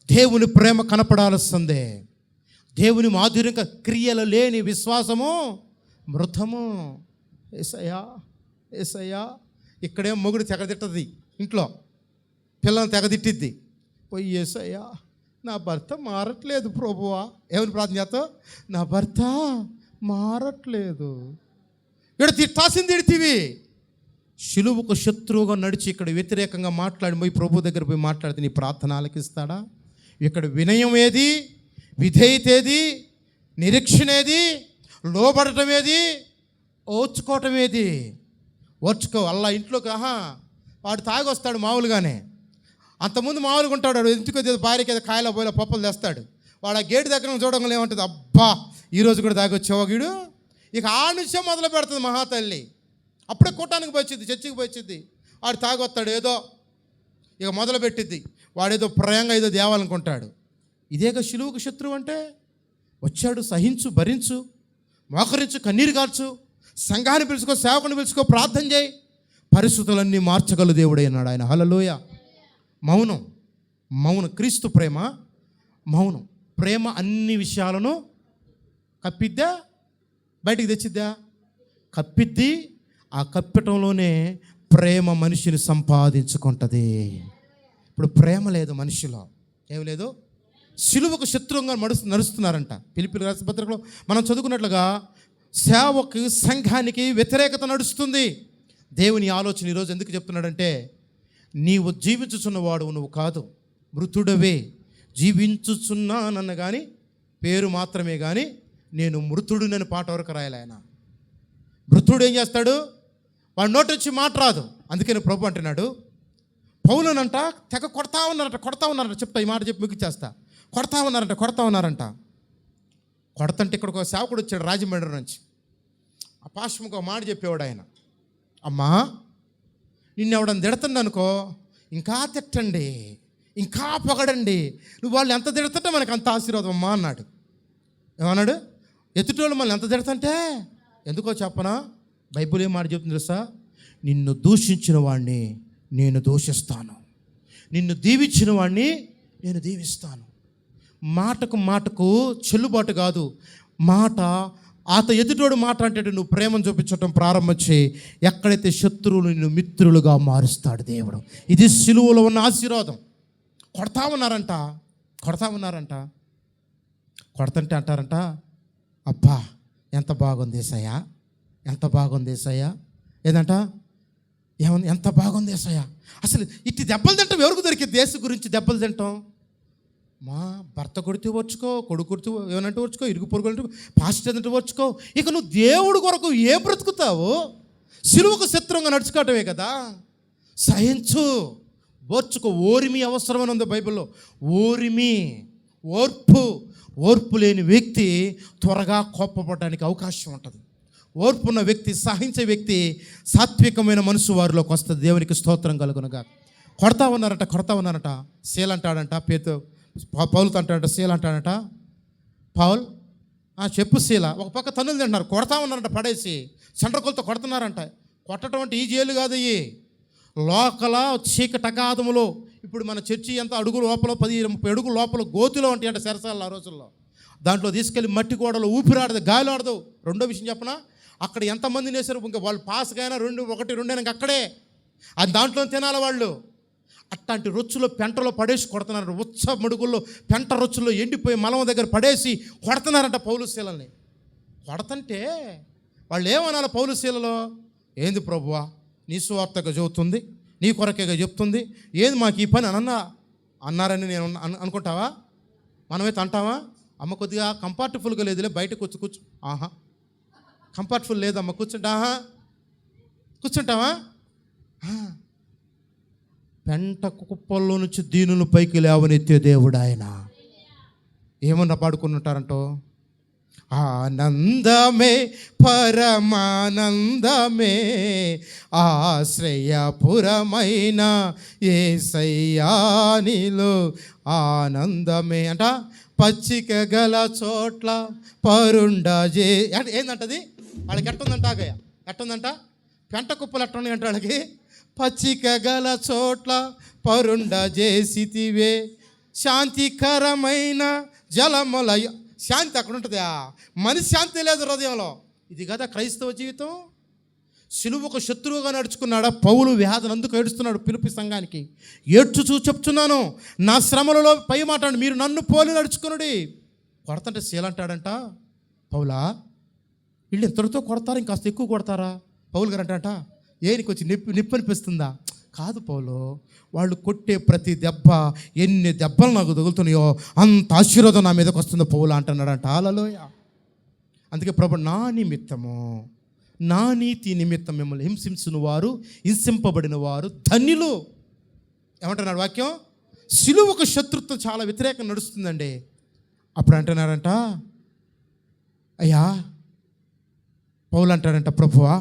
దేవుని ప్రేమ కనపడాల్సిందే. దేవుని మాధుర్యంగా క్రియలు లేని విశ్వాసము మృతము. యేసయ్యా యేసయ్యా. ఇక్కడేం మొగుడు తెగదిట్టది, ఇంట్లో పిల్లల్ని తెగదిట్టిద్ది. పోయి యేసయ్యా నా భర్త మారట్లేదు ప్రభువా. ఏమని ప్రార్థన చేస్తావు? నా భర్త మారట్లేదు. ఇక్కడ తిట్టాల్సింది తిడితివి. సిలువకు శత్రువుగా నడిచి ఇక్కడ వ్యతిరేకంగా మాట్లాడి పోయి ప్రభు దగ్గర పోయి మాట్లాడితే నీ ప్రార్థన ఆలకిస్తాడా? ఇక్కడ వినయం ఏది? విధేయత ఏది? నిరీక్షణ ఏది? లోబడటం ఏది? ఓర్చుకోవటం ఏది? ఓర్చుకో. అలా ఇంట్లోకి వాడు తాగి వస్తాడు మామూలుగానే, అంతకుముందు మామూలుగా ఉంటాడు. వాడు ఎందుకు భార్యకి ఏదో కాయల పోయిన పప్పులు తెస్తాడు. వాడు ఆ గేటు దగ్గర చూడడం ఏమంటుంది, అబ్బా ఈరోజు కూడా తాగి వచ్చావు గీడు. ఇక ఆ నుంచే మొదలు పెడుతుంది మహాతల్లి. అప్పుడే కూటానికి వచ్చింది, చర్చికి వచ్చింది. వాడు తాగొస్తాడు ఏదో, ఇక మొదలు పెట్టిద్ది. వాడేదో ప్రేమగా ఏదో దేవాలనుకుంటాడు. ఇదేగా శిలువకు శత్రువు అంటే. వచ్చాడు, సహించు, భరించు, మోకరించు, కన్నీరు కార్చు, సంఘాన్ని పిలుచుకో, సేవకుని పిలుచుకో, ప్రార్థన చేయి, పరిస్థితులన్నీ మార్చగల దేవుడే అన్నాడు ఆయన. హల్లెలూయ. మౌనం, మౌనం. క్రీస్తు ప్రేమ మౌనం. ప్రేమ అన్ని విషయాలను కప్పిద్దా, బయటికి తెచ్చిద్దా? కప్పిద్ది. ఆ కప్పటంలోనే ప్రేమ మనిషిని సంపాదించుకుంటుంది. ఇప్పుడు ప్రేమ లేదు మనిషిలో, ఏం లేదు. సిలువకు శత్రువుగా నడుస్తున్నారంట. ఫిలిప్పీయుల రాసిన పత్రికలో మనం చదువుకున్నట్లుగా సేవకు, సంఘానికి వ్యతిరేకత నడుస్తుంది. దేవుని ఆలోచన ఈరోజు ఎందుకు చెప్తున్నాడంటే, నీవు జీవించుచున్నవాడు నువ్వు కాదు, మృతుడవే. జీవించుచున్నానన్న కానీ పేరు మాత్రమే, కానీ నేను మృతుడునని పాట వరకు రాయాలి ఆయన. మృతుడు ఏం చేస్తాడు? వాడి నోటి వచ్చి మాట రాదు. అందుకని ప్రభు అంటున్నాడు, పౌలునంట తెగ కొడతా ఉన్నారంట. చెప్తా, ఈ మాట చెప్పి ముగిచ్చేస్తా. కొడతా ఉన్నారంట. కొడతంటే ఇక్కడికి ఒక సేవకుడు వచ్చాడు రాజమండ్రి నుంచి. ఆ పాశ్వకు ఒక మాట చెప్పేవాడు ఆయన, అమ్మా నిన్ను ఎవడని తిడుతుంది అనుకో, ఇంకా తిట్టండి, ఇంకా పొగడండి, నువ్వు వాళ్ళు ఎంత తిడుతుంటే మనకు అంత ఆశీర్వాదం అమ్మా అన్నాడు. ఏమన్నాడు? ఎదుటోళ్ళు మనల్ని ఎంత తిడుతుంటే, ఎందుకో చెప్పనా, బైబిల్ ఏం మాట చెప్తుంది తెలుసా? నిన్ను దూషించిన వాడిని నేను దూషిస్తాను, నిన్ను దీవించిన వాడిని నేను దీవిస్తాను. మాటకు చెల్లుబాటు కాదు. మాట ఎదుటోడు మాట అంటే నువ్వు ప్రేమను చూపించడం ప్రారంభించి, ఎక్కడైతే శత్రువులు నిన్ను మిత్రులుగా మారుస్తాడు దేవుడు. ఇది సిలువలో ఉన్న ఆశీర్వాదం. కొడతా ఉన్నారంట. కొడతంటే అంటారంట, అబ్బా ఎంత బాగుంది యేసయ్యా, ఎంత బాగుంది యేసయ్యా. ఏదంట, ఏమన్నా ఎంత బాగుంది యేసయ్యా. అసలు ఇట్టి దెబ్బలు తింటాం ఎవరికి దొరికింది? దేశం గురించి దెబ్బలు తింటాం. మా భర్త కొడితే వచ్చుకో, కొడుకు కొడితే ఏమనంటే వచ్చుకో, ఇరుగు పొరుగు అంటే పాస్టర్ అంటే వచ్చుకో. ఇక నువ్వు దేవుడు కొరకు ఏ బ్రతుకుతావు? సిలువకు శత్రువుగా నడుచుకోవటమే కదా. సహించు, ఓర్చుకో. ఓరిమి అవసరమని ఉంది బైబిల్లో. ఓరిమి, ఓర్పు లేని వ్యక్తి త్వరగా కోప్పపడడానికి అవకాశం ఉంటుంది. ఓర్పు ఉన్న వ్యక్తి, సహించే వ్యక్తి, సాత్వికమైన మనసు వారిలోకి వస్తుంది. దేవునికి స్తోత్రం కలుగునుగా. కొడతా ఉన్నారట. శీల అంటాడంట, పౌలుతో అంటాడంట, శీల అంటాడంట. పౌల్ చెప్పు శీల. ఒక పక్క తన్నులు తింటున్నారు, కొడతా ఉన్నారంట, పడేసి సండ్రకొలతో కొడుతున్నారంట. కొట్టడం అంటే ఈ జైలు కాదు, అయ్యి లోకల చీకటి అగాధములో. ఇప్పుడు మన చర్చి ఎంత అడుగు లోపల, 10-30 అడుగుల లోపల గోతిలో ఉంటాయి అంట సెరసాలు ఆ రోజుల్లో. దాంట్లో తీసుకెళ్ళి మట్టి గోడలో ఊపిరాడదు, గాలి ఆడదు. రెండో విషయం చెప్పనా, అక్కడ ఎంతమందిని వేశారు, ఇంకా వాళ్ళు పాస్కైనా 1-2 ఇంకా అక్కడే అది దాంట్లో తినాలి వాళ్ళు. అట్లాంటి రొచ్చులో పెంటలో పడేసి కొడుతున్నారు. ఉచ్చ మడుగుల్లో పెంట రొచ్చుల్లో ఎండిపోయి మలం దగ్గర పడేసి కొడుతున్నారంట పౌలు శీలని. కొడతంటే వాళ్ళు ఏమనాలి పౌలు శీలలో? ఏంది ప్రభువా, నీ సువార్తగా చెబుతుంది, నీ కొరకేగా చెప్తుంది, ఏంది మాకు ఈ పని అన్నారని నేను అనుకుంటావా? మనమైతే అంటావా? అమ్మ కొద్దిగా కంఫర్టబుల్గా లేదులే, బయటకు వచ్చి కూర్చో. కంఫర్టబుల్ లేదమ్మ, కూర్చుంటావా? పెంట కుప్పల్లో నుంచి దీనులు పైకి లేవనెత్తే దేవుడు ఆయన. ఏమన్నా పాడుకుంటారంటో, ఆనందమే పరమానందమే ఆశ్రయపురమైన యేసయ్యా నీలో ఆనందమే అంట. పచ్చిక గల చోట్ల పరుండజే అంటే ఏందంటది వాళ్ళకి ఎట్టుందంట పెంట కుప్పలు ఎట్టుండి అంటే వాళ్ళకి పచ్చిక గల చోట్ల పరుండజేసితివే శాంతికరమైన జలముల. శాంతి అక్కడ ఉంటుందా? మనిషి శాంతి లేదు హృదయంలో. ఇది కదా క్రైస్తవ జీవితం. సిలువకు శత్రువుగా నడుచుకున్నాడా పౌలు? వ్యాధులు అందుకు ఏడుస్తున్నాడు పిలుపు సంఘానికి. ఏడ్చుచూ చెప్తున్నాను, నా శ్రమలలో పై మాట మీరు నన్ను పోలి నడుచుకున్నాడు. కొడతంటే శీలంటాడంట, పౌలా వీళ్ళు ఎంతటితో కొడతారు, ఇంకాస్త ఎక్కువ కొడతారా? పౌలు గారు అంట, నీకు వచ్చి నిప్పు అనిపిస్తుందా? కాదు పౌలు, వాళ్ళు కొట్టే ప్రతి దెబ్బ, ఎన్ని దెబ్బలు నాకు తగులుతున్నాయో అంత ఆశీర్వాదం నా మీదకి వస్తుందో పౌలు అంటున్నాడంట. హల్లెలూయా. అందుకే ప్రభు నా నిమిత్తము, నా నీతి నిమిత్తం మిమ్మల్ని హింసించిన వారు, హింసింపబడిన వారు ధన్యులు. ఏమంటున్నాడు వాక్యం? సిలువకు శత్రుత్వం చాలా వ్యతిరేకంగా నడుస్తుందండి. అప్పుడు అంటున్నారంట, అయ్యా పౌలు అంటాడంట, ప్రభువా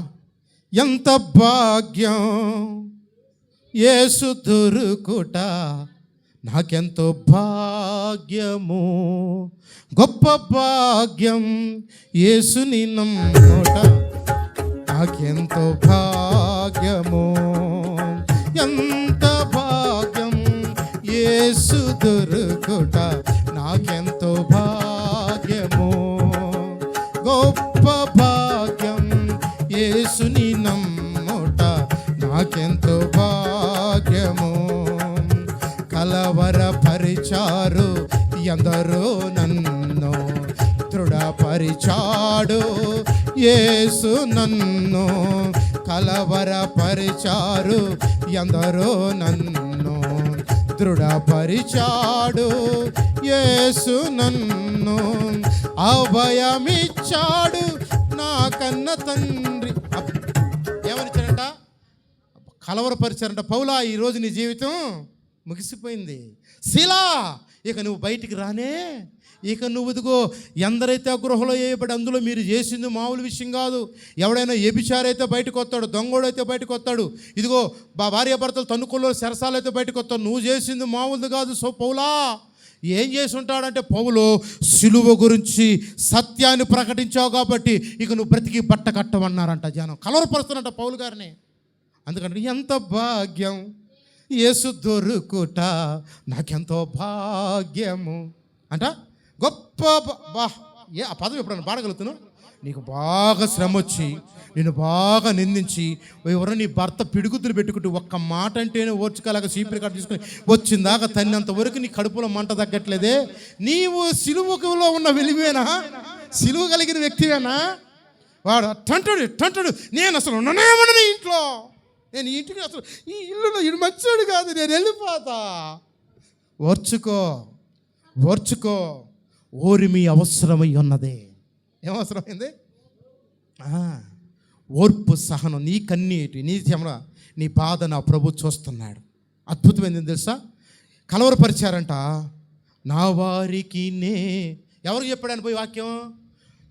ఎంత భాగ్యం యేసు దొరుకుట, నాకెంతో భాగ్యము, గొప్ప భాగ్యం యేసుని నమ్ముట, నాకెంతో భాగ్యము, ఎంత భాగ్యం యేసు దొరుకుట, నాకెంతో భాగ్యము, గొప్ప భాగ్యం యేసుని నమ్ముట, నాకెంతో భాగ్యము. కలవరపరిచారు ఎందరో నన్ను, దృఢపరిచాడు యేసు నన్ను, కలవరపరిచారు ఎందరో నన్ను, దృఢపరిచాడు యేసు నన్ను, అభయమిచ్చాడు నా కన్న తండ్రి. ఏమనిచ్చారంట? కలవరపరిచారంట. పౌలా, ఈరోజు నీ జీవితం ముగిసిపోయింది. శీలా, ఇక నువ్వు బయటికి రానే, ఇక నువ్వు ఇదిగో ఎందరైతే ఆ గృహలో వేయబడి అందులో మీరు చేసింది మామూలు విషయం కాదు. ఎవడైనా వ్యభిచారైతే బయటకు వస్తాడు, దొంగోడైతే బయటకు వస్తాడు, ఇదిగో భార్య భర్తలు తన్నుకోలో సరసాలు అయితే బయటకు వస్తాడు. నువ్వు చేసింది మామూలుది కాదు. సో పౌలా ఏం చేసి ఉంటాడంటే, పౌలు సిలువ గురించి సత్యాన్ని ప్రకటించావు కాబట్టి ఇక నువ్వు బ్రతికి బట్ట కట్టమన్నారంట జనం. కలవరపరుస్తారంట పౌలు గారిని. అందుకంటే ఎంత భాగ్యం యేసు దొరుకుట, నాకెంతో భాగ్యము అంట, గొప్ప ఆ పదవి ఎప్పుడన్నా పాడగలుగుతున్నావు? నీకు బాగా శ్రమ వచ్చి, నేను బాగా నిందించి, ఎవరో నీ భర్త పిడుగుద్దులు పెట్టుకుంటూ ఒక్క మాట అంటేనే ఓర్చుకోలేక చీపురు కట్ట తీసుకుని వచ్చిందాక తన్నంత వరకు నీ కడుపులో మంట తగ్గట్లేదే. నీవు సిలువలో ఉన్న వెలివేనా? సిలువ కలిగిన వ్యక్తివేనా? వాడు టంటాడు, నేను అసలు ఉండనేమని ఇంట్లో, నేను ఇంటికి అసలు ఈ ఇల్లులో ఇది మంచోడు కాదు, నేను వెళ్ళిపోతా. ఓర్చుకో, ఓరిమి అవసరమై ఉన్నది. ఏమవసరమైంది? ఓర్పు, సహనం. నీ కన్నీటి, నీ శ్రమ, నీ బాధ నా ప్రభు చూస్తున్నాడు. అద్భుతమైంది తెలుసా? కలవరపరిచారంట. నా వారికి ఎవరికి చెప్పాడని పోయి వాక్యం?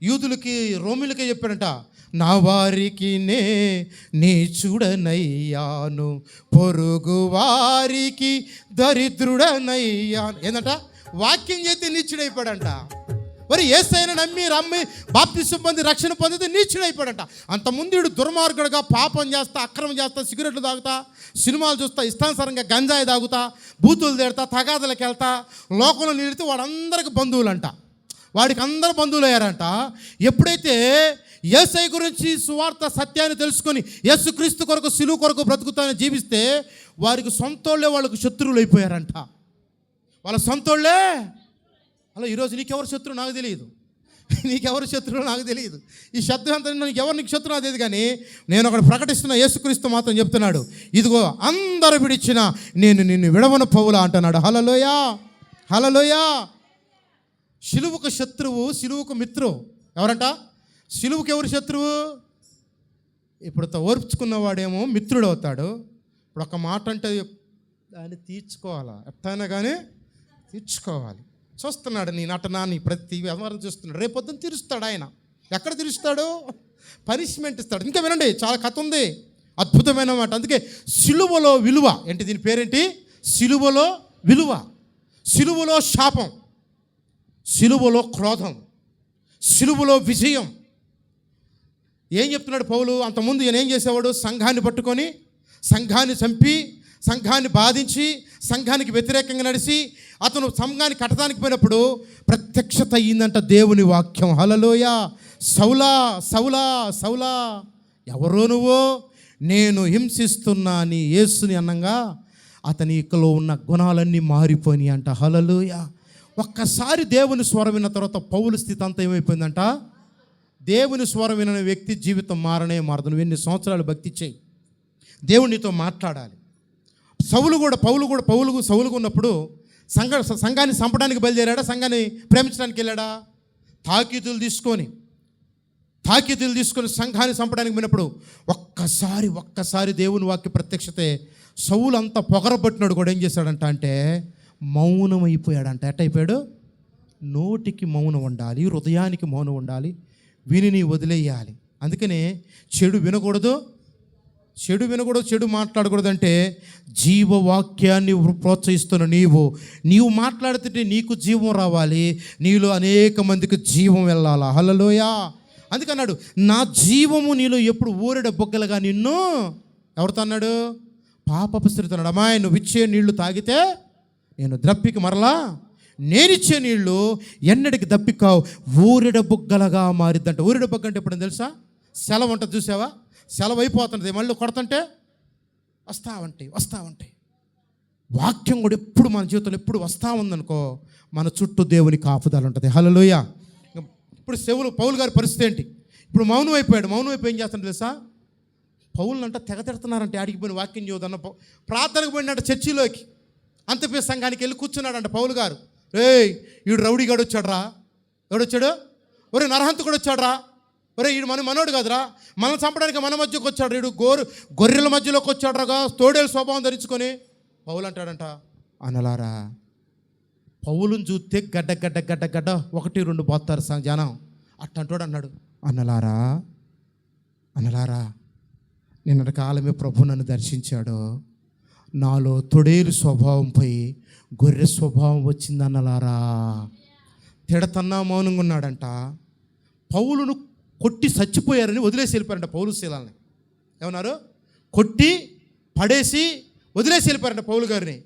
యూదులకి, రోమిలకే చెప్పాడంట. నా వారికి నీ చూడనయ్యాను, పొరుగు వారికి దరిద్రుడనయ్యాను. ఏంటంట? వాక్యం చేస్తే నీచుడైపోయాడంట. మరి యేసయ్యను నమ్మి బాప్తిసం పొంది రక్షణ పొందితే నీచుడైపోయాడంట. అంతకుముందు వీడు దుర్మార్గుడుగా పాపం చేస్తా, అక్రమం చేస్తా, సిగరెట్లు తాగుతా, సినిమాలు చూస్తా, ఇష్టానుసారంగా గంజాయి తాగుతా, బూతులు తేడతా, తగాదలకు వెళ్తా, లోకంలో నిలితే వాడందరికి బంధువులంట. వాడికి అందరు బంధువులు అయ్యారంట. ఎప్పుడైతే యేసయ్య గురించి సువార్త సత్యాన్ని తెలుసుకొని యేసుక్రీస్తు కొరకు, సిలువ కొరకు బ్రతుకుతానని జీవిస్తే వారికి సొంతోళ్ళే వాళ్ళకు శత్రువులు అయిపోయారంట. వాళ్ళ సొంతోళ్ళే. అలా ఈరోజు నీకెవరు శత్రువు నాకు తెలియదు, నీకెవరు శత్రువు నాకు తెలియదు. ఈ శబ్దం అంతా నీకు శత్రువు నాకు తెలియదు. కానీ నేను ఒకటి ప్రకటిస్తున్న, యేసుక్రీస్తు మాత్రం చెప్తున్నాడు, ఇదిగో అందరూ విడిచిన నేను నిన్ను విడవను పౌలా అంటున్నాడు. హల్లెలూయా, హల్లెలూయా. సిలువకు శత్రువు, సిలువకు మిత్రువు ఎవరంట? సిలువకు ఎవరు శత్రువు? ఇప్పుడు ఓర్చుకున్నవాడేమో మిత్రుడు అవుతాడు. ఇప్పుడు ఒక మాట అంటే దాన్ని తీర్చుకోవాలా, ఎట్టయినా కానీ తీర్చుకోవాలి. చూస్తున్నాడు నీ నటన, నీ ప్రతి వ్యవహారం చూస్తున్నాడు. రేపొద్దున తీరుస్తాడు ఆయన. ఎక్కడ తీరుస్తాడు? పనిష్మెంట్ ఇస్తాడు. ఇంకా వినండి, చాలా కథ ఉంది, అద్భుతమైన మాట. అందుకే సిలువలో విలువ ఏంటి? దీని పేరేంటి? సిలువలో విలువ. సిలువలో శాపం, సిలువలో క్రోధం, సిలువలో విజయం. ఏం చెప్తున్నాడు పౌలు? అంతకుముందు ఈయన ఏం చేసేవాడు? సంఘాన్ని పట్టుకొని, సంఘాన్ని చంపి, సంఘాన్ని బాధించి, సంఘానికి వ్యతిరేకంగా నడిచి, అతను సంఘాన్ని కట్టడానికి పోయినప్పుడు ప్రత్యక్షత అయ్యిందంట దేవుని వాక్యం. హల్లెలూయా. సౌలా, సౌలా, సౌలా, ఎవరో నువ్వు? నేను హింసిస్తున్నా నీ యేసుని అన్నంగా అతనిలో ఉన్న గుణాలన్నీ మారిపోయినాయి అంట. హల్లెలూయా. ఒక్కసారి దేవుని స్వరం విన్న తర్వాత పౌలు స్థితి అంతా ఏమైపోయిందంట? దేవుని స్వరం విన్న వ్యక్తి జీవితం మారనే మారదు. నువ్వు ఎన్ని సంవత్సరాలు భక్తి చేయి, దేవుడు నీతో మాట్లాడాలి. సౌలుగా ఉన్నప్పుడు సంఘాన్ని చంపడానికి బయలుదేరాడా? సంఘాన్ని ప్రేమించడానికి వెళ్ళాడా? తాకీతులు తీసుకొని తాకీదులు తీసుకొని సంఘాన్ని చంపడానికి పోయినప్పుడు ఒక్కసారి దేవుని వాక్య ప్రత్యక్షతే సౌలు అంతా పొగరబట్టినాడు కూడా ఏం చేశాడంట అంటే మౌనం అయిపోయాడంట. ఎట్టయిపోయాడు? నోటికి మౌనం ఉండాలి, హృదయానికి మౌనం ఉండాలి, విని వదిలేయాలి. అందుకనే చెడు వినకూడదు, చెడు మాట్లాడకూడదు. అంటే జీవవాక్యాన్ని ప్రోత్సహిస్తున్న నీవు మాట్లాడుతుంటే నీకు జీవం రావాలి, నీలో అనేక మందికి జీవం వెళ్ళాలా. హల్లెలూయా. అందుకన్నాడు, నా జీవము నీలో ఎప్పుడు ఊరెడ బొగ్గలుగా నిన్ను ఎవరితో అన్నాడు? పాపపు స్త్రీతో అన్నాడు. అమ్మాయి, నువ్వు ఇచ్చే నీళ్లు తాగితే నేను ద్రప్పికి మరలా నేనిచ్చే నీళ్లు ఎన్నడికి దప్పికావు, ఊరెడ బొగ్గలుగా మారిద్దంట. ఊరెడ బొగ్గ అంటే ఎప్పుడు తెలుసా? సెలవు ఉంటుంది, చూసావా? సెలవు అయిపోతుంది, మళ్ళీ కొడతంటే వస్తావంటే వాక్యం కూడా ఎప్పుడు మన జీవితంలో ఎప్పుడు వస్తూ ఉందనుకో, మన చుట్టూ దేవుని కాపుదల ఉంటుంది. హల్లెలూయా. ఇప్పుడు పౌలు గారి పరిస్థితి ఏంటి? ఇప్పుడు మౌనం అయిపోయాడు. మౌనం అయిపోయి ఏం చేస్తాడు తెలుసా? పౌలను అంట తెగ తిడుతున్నారంటే, ఆడికి పోయిన వాక్యం చదువుదన్న ప్రార్థనకు పోయినట్టు చర్చిలోకి అంతపే సంఘానికి వెళ్ళి కూర్చున్నాడంట పౌలు గారు. ఈడు రౌడీగాడు వచ్చాడు రా. ఎవడొచ్చాడు? ఒరే నరహంతకుడు వచ్చాడు రా. ఒరే ఈడు మనోడు కాదురా, మనం చంపడానికి మన మధ్యకు వచ్చాడు. ఈడు గొర్రెల మధ్యలోకి వచ్చాడు రాగా, తోడేలు స్వభావం ధరించుకొని. పౌలు అంటాడంట, అనలారా పౌలుని చూస్తే గడ్డ 1-2 పోతారు జనం అట్టంటోడు. అన్నాడు, అన్నలారా నిన్నటి కాలమే ప్రభు నన్ను దర్శించాడు, నాలో తొడేలు స్వభావం పోయి గొర్రె స్వభావం వచ్చింది. అన్నలారా తిడతన్నా మౌనంగా ఉన్నాడంట. పౌలును కొట్టి చచ్చిపోయారని వదిలేసి వెళ్ళిపోయారంట పౌలు శీలాలని. ఏమన్నారు? కొట్టి పడేసి వదిలేసి వెళ్ళిపోయారంట పౌలు గారిని.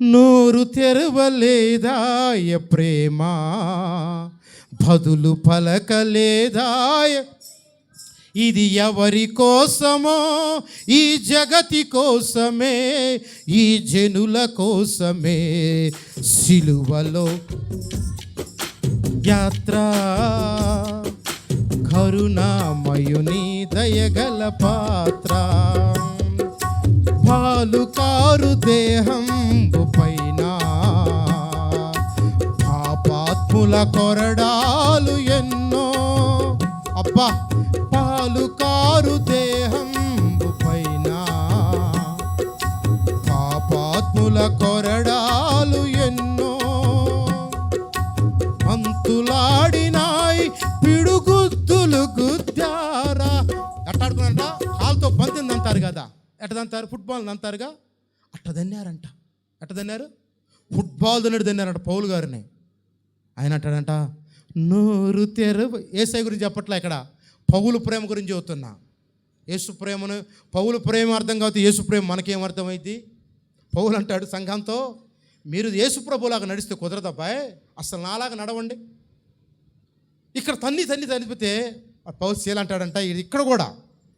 నోరు తెరవలేదా ప్రేమ, బదులు పలకలేదా, ఇది ఎవరి కోసమో, ఈ జగతి కోసమే, ఈ జనుల కోసమే సిలువలో యాత్ర, కరుణామయుని దయగల పాత్ర, పాలు కారు దేహం పైన పాపాత్ముల కొరడాలు ఎన్నో. అబ్బా, పాలు కారు దేహం పైన పాపాత్ముల కొరడాలు ఎన్నో, మంతులాడినాయి పిడుగుద్దులు గుద్దారా. ఎట్టాడుకున్నారంట? కాలుతో బంతింది అంటారు కదా, ఎట్టదంటారు? ఫుట్బాల్ అంటారుగా, అట్టదన్నారంట. ఎట్టదన్నారు? ఫుట్బాల్ దన్నారంట పౌలు గారిని. ఆయన అంటాడంట, నోరు తెరవ. యేసయ్య గురించి చెప్పట్లే ఇక్కడ, పౌలు ప్రేమ గురించి చెబుతున్నా. యేసు ప్రేమను, పౌలు ప్రేమ అర్థం కావచ్చు, యేసు ప్రేమ మనకేం అర్థమైంది? పౌలు అంటాడు సంఘంతో, మీరు యేసు ప్రభులాగా నడిస్తే కుదరదబ్బాయ్, అసలు నాలాగా నడవండి. ఇక్కడ తన్నిపోతే పౌలు శీల అంటాడంట, ఇక్కడ కూడా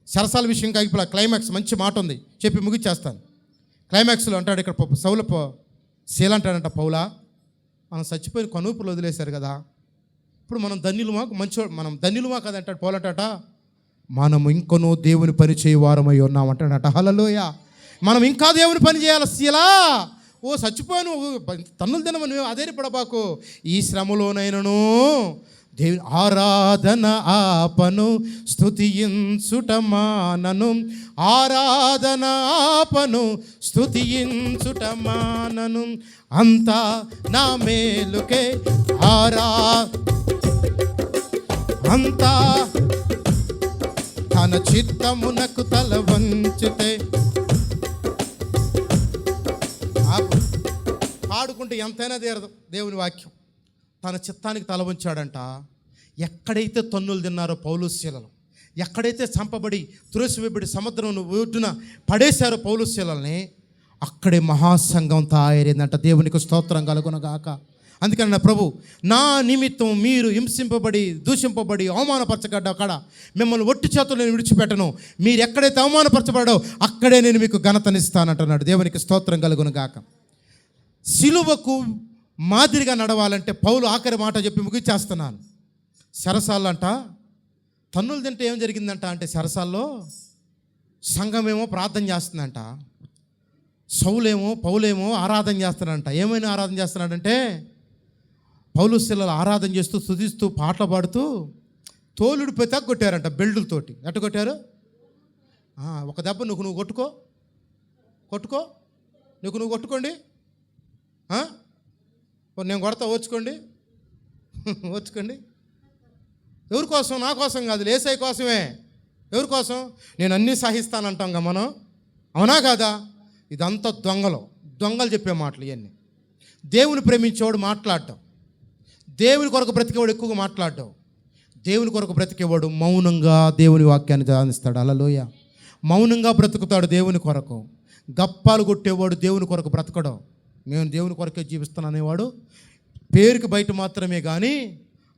సరసాల విషయం కాగిపోలే. క్లైమాక్స్ మంచి మాట ఉంది, చెప్పి ముగిచ్చేస్తాను. క్లైమాక్స్లో అంటాడు ఇక్కడ సౌలు శీల అంటాడంట, పౌలా మనం చచ్చిపోయిన కనూపులు వదిలేశారు కదా, ఇప్పుడు మనం ధన్యులుమా కదంటాడు పౌలు. అంటాట, మనం ఇంకనూ దేవుని పని చేయవారమై ఉన్నామంటాడట. హల్లెలూయా. మనం ఇంకా దేవుని పని చేయాలి. శీలా, చచ్చిపోయాను, తన్నులు తినమని అధైర్యపడబాకు, ఈ శ్రమలోనైనను దేవుని ఆరాధన ఆపను, స్తుతించుట మానను, ఆరాధన ఆపను, స్తుతించుట మానను, అంతా నా మేలుకే అంతా తన చిత్తమునకు తల వంచితే. పాడుకుంటే ఎంతైనా తీరదు దేవుని వాక్యం. తన చిత్తానికి తల వంచాడంట. ఎక్కడైతే తన్నులు తిన్నారో పౌలు శీలలు, ఎక్కడైతే చంపబడి త్రోసివేయబడి సముద్రం ఒడ్డున పడేశారో పౌలు శీలల్ని, అక్కడే మహాసంఘం తయారైందంట. దేవునికి స్తోత్రం కలుగునగాక. అందుకని ప్రభు, నా నిమిత్తం మీరు హింసింపబడి దూషింపబడి అవమానపరచగడ్డ అక్కడ మిమ్మల్ని ఒట్టి చేతులు నేను విడిచిపెట్టను, మీరు ఎక్కడైతే అవమానపరచబడో అక్కడే నేను మీకు ఘనతనిస్తానంటున్నాడు. దేవునికి స్తోత్రం కలుగునగాక. సిలువకు మాదిరిగా నడవాలంటే పౌలు ఆఖరి మాట చెప్పి ముగిచేస్తున్నాను. సరసాలంట తన్నులు తింటే ఏం జరిగిందంట అంటే, సరసాల్లో సంఘమేమో ప్రార్థన చేస్తుందంట, పౌలేమో ఆరాధన చేస్తున్నాడంట. ఏమైనా ఆరాధన చేస్తున్నాడంటే, పౌలు శీలలు ఆరాధన చేస్తూ స్తుతిస్తూ పాటలు పాడుతూ తోలుడు పెతాకు కొట్టారంట బెల్టులతోటి. ఎట్ట కొట్టారు? ఒక దెబ్బ నువ్వు కొట్టుకో నువ్వు కొట్టుకోండి. నేను కొడతా, ఓర్చుకోండి. ఎవరి కోసం? నా కోసం కాదు, యేసయ్య కోసమే. ఎవరి కోసం? నేను అన్నీ సహిస్తానంటాంగా మనం, అవునా కాదా? ఇదంతా దొంగలు చెప్పే మాటలు ఇవన్నీ. దేవుని ప్రేమించేవాడు మాట్లాడటం, దేవుని కొరకు బ్రతికేవాడు ఎక్కువగా మాట్లాడటం. దేవుని కొరకు బ్రతికేవాడు మౌనంగా దేవుని వాక్యాన్ని ధ్యానిస్తాడు. హల్లెలూయా. మౌనంగా బ్రతుకుతాడు దేవుని కొరకు. గప్పాలు కొట్టేవాడు దేవుని కొరకు బ్రతకడం. నేను దేవుని కొరకే జీవిస్తాననేవాడు పేరుకి బయట మాత్రమే కానీ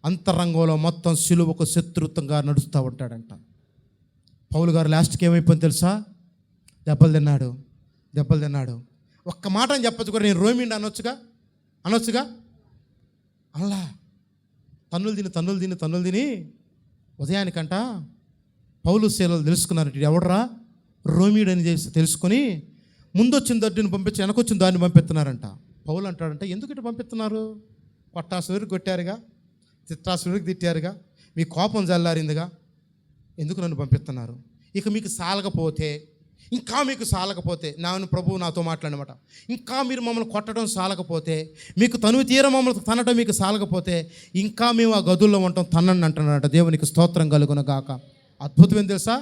అంతరంగంలో మొత్తం సిలువకు శత్రుత్వంగా నడుస్తూ ఉంటాడంట. పౌలు గారు లాస్ట్కి ఏమైపోయింది తెలుసా? దెబ్బలు తిన్నాడు. ఒక్క మాట అని చెప్పచ్చు కూడా, నేను రోమిండి అనొచ్చుగా. అలా తన్నులు తిని ఉదయానికంట పౌలు శీలలు తెలుసుకున్నారు. ఎవడరా రోమిడు అని చేసి తెలుసుకొని ముందొచ్చిన దడ్డిని పంపించి వెనకొచ్చిన దాన్ని పంపిస్తున్నారంట. పౌలు అంటాడంట, ఎందుకు ఇటు పంపిస్తున్నారు? కొట్టాసుడికి కొట్టారుగా, చిత్రాసుడికి తిట్టారుగా, మీ కోపం జల్లారిందిగా, ఎందుకు నన్ను పంపిస్తున్నారు? ఇక మీకు సాలకపోతే, నాను ప్రభువు నాతో మాట్లాడనమాట, ఇంకా మీరు మమ్మల్ని కొట్టడం సాలకపోతే, మీకు తనువు తీర మమ్మల్ని తనడం మీకు సాలకపోతే, ఇంకా మేము ఆ గదుల్లో ఉంటాం, తనండి అంటున్నాడట. దేవునికి స్తోత్రం కలుగును గాక. అద్భుతం ఏం తెలుసా?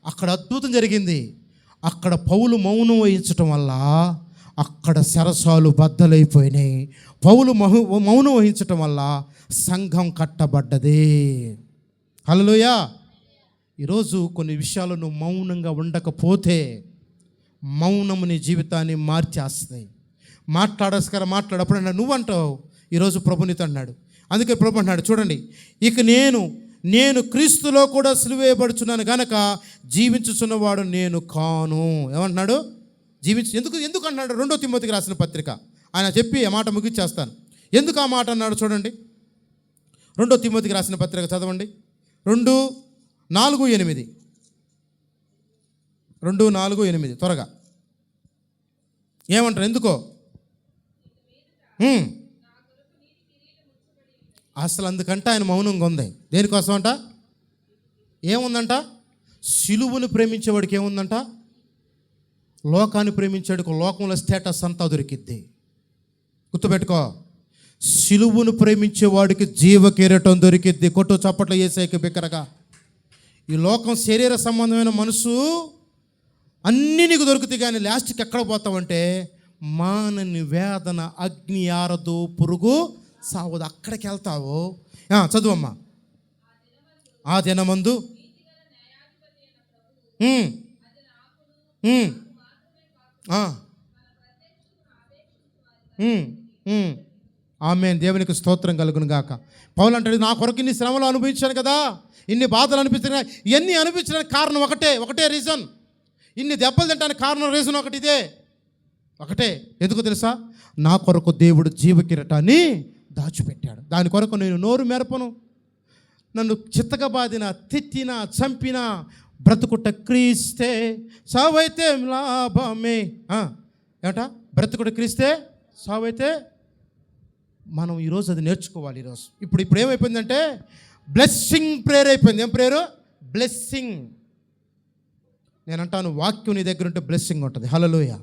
అక్కడ అద్భుతం జరిగింది. అక్కడ పౌలు మౌనం వహించటం వల్ల అక్కడ శరసాలు బద్దలైపోయినాయి. పౌలు మౌనం వహించటం వల్ల సంఘం కట్టబడ్డది. హల్లెలూయా. ఈరోజు కొన్ని విషయాలు నువ్వు మౌనంగా ఉండకపోతే మౌనము నీ జీవితాన్ని మార్చేస్తాయి. మాట్లాడప్పుడు నువ్వు అంటావు, ఈరోజు ప్రభు నీతో అన్నాడు. అందుకే ప్రభు అన్నాడు, చూడండి, ఇక నేను క్రీస్తులో కూడా సిలువేయబడుచున్నాను గనక జీవించుచున్నవాడు నేను కాను. ఏమంటున్నాడు? ఎందుకు అన్నాడు? 2 తిమోతికి రాసిన పత్రిక ఆయన చెప్పి ఆ మాట ముగిచ్చేస్తాను. ఎందుకు ఆ మాట అన్నాడు చూడండి. 2 తిమోతికి రాసిన పత్రిక చదవండి. 2:4-8. 2:4-8 త్వరగా. ఏమంటారు? ఎందుకో అసలు అందుకంటే ఆయన మౌనంగా ఉంది. దేనికోసం అంట? ఏముందంట? సిలువను ప్రేమించేవాడికి ఏముందంట? లోకాన్ని ప్రేమించేవాడికి లోకంలో స్టేటస్ అంతా దొరికిద్ది. గుర్తుపెట్టుకో, సిలువను ప్రేమించేవాడికి జీవ కిరీటం దొరికిద్ది. కొట్టు చప్పట్లు యేసయ్యకి బిగ్గరగా. ఈ లోకం శరీర సంబంధమైన మనసు అన్నీ నీకు దొరుకుతాయి, కానీ లాస్ట్కి ఎక్కడ పోతావంటే మానని వేదన, అగ్ని ఆరదు, పురుగు సావదు, అక్కడికి వెళ్తావు. చదువమ్మా. ఆ దినమందు ఆమేన్. దేవునికి స్తోత్రం కలుగును గాక. పౌలు అంటాడు, నా కొరకు ఇన్ని శ్రమలు అనుభవించాను కదా, ఇన్ని బాధలు అనిపిస్తున్నాయి. ఇవన్నీ అనిపించడానికి కారణం ఒకటే రీజన్. ఇన్ని దెబ్బలు తింటానికి రీజన్ ఒకటే. ఎందుకు తెలుసా? నా కొరకు దేవుడు జీవ కిరీటాన్ని దాచిపెట్టాడు. దాని కొరకు నేను నోరు మెరపను. నన్ను చిత్తగా బాధిన, తిట్టిన, చంపిన, బ్రతుకుట క్రీస్తే సావైతే లాభమే. ఏట బ్రతుకుట క్రీస్తే సావైతే. మనం ఈరోజు అది నేర్చుకోవాలి. ఈరోజు ఇప్పుడు ఏమైపోయిందంటే బ్లెస్సింగ్ ప్రేయర్ అయిపోయింది. ఏం ప్రేయరు? బ్లెస్సింగ్. నేను అంటాను, వాక్యం నీ దగ్గర ఉంటే బ్లెస్సింగ్ ఉంటుంది. హల్లెలూయా.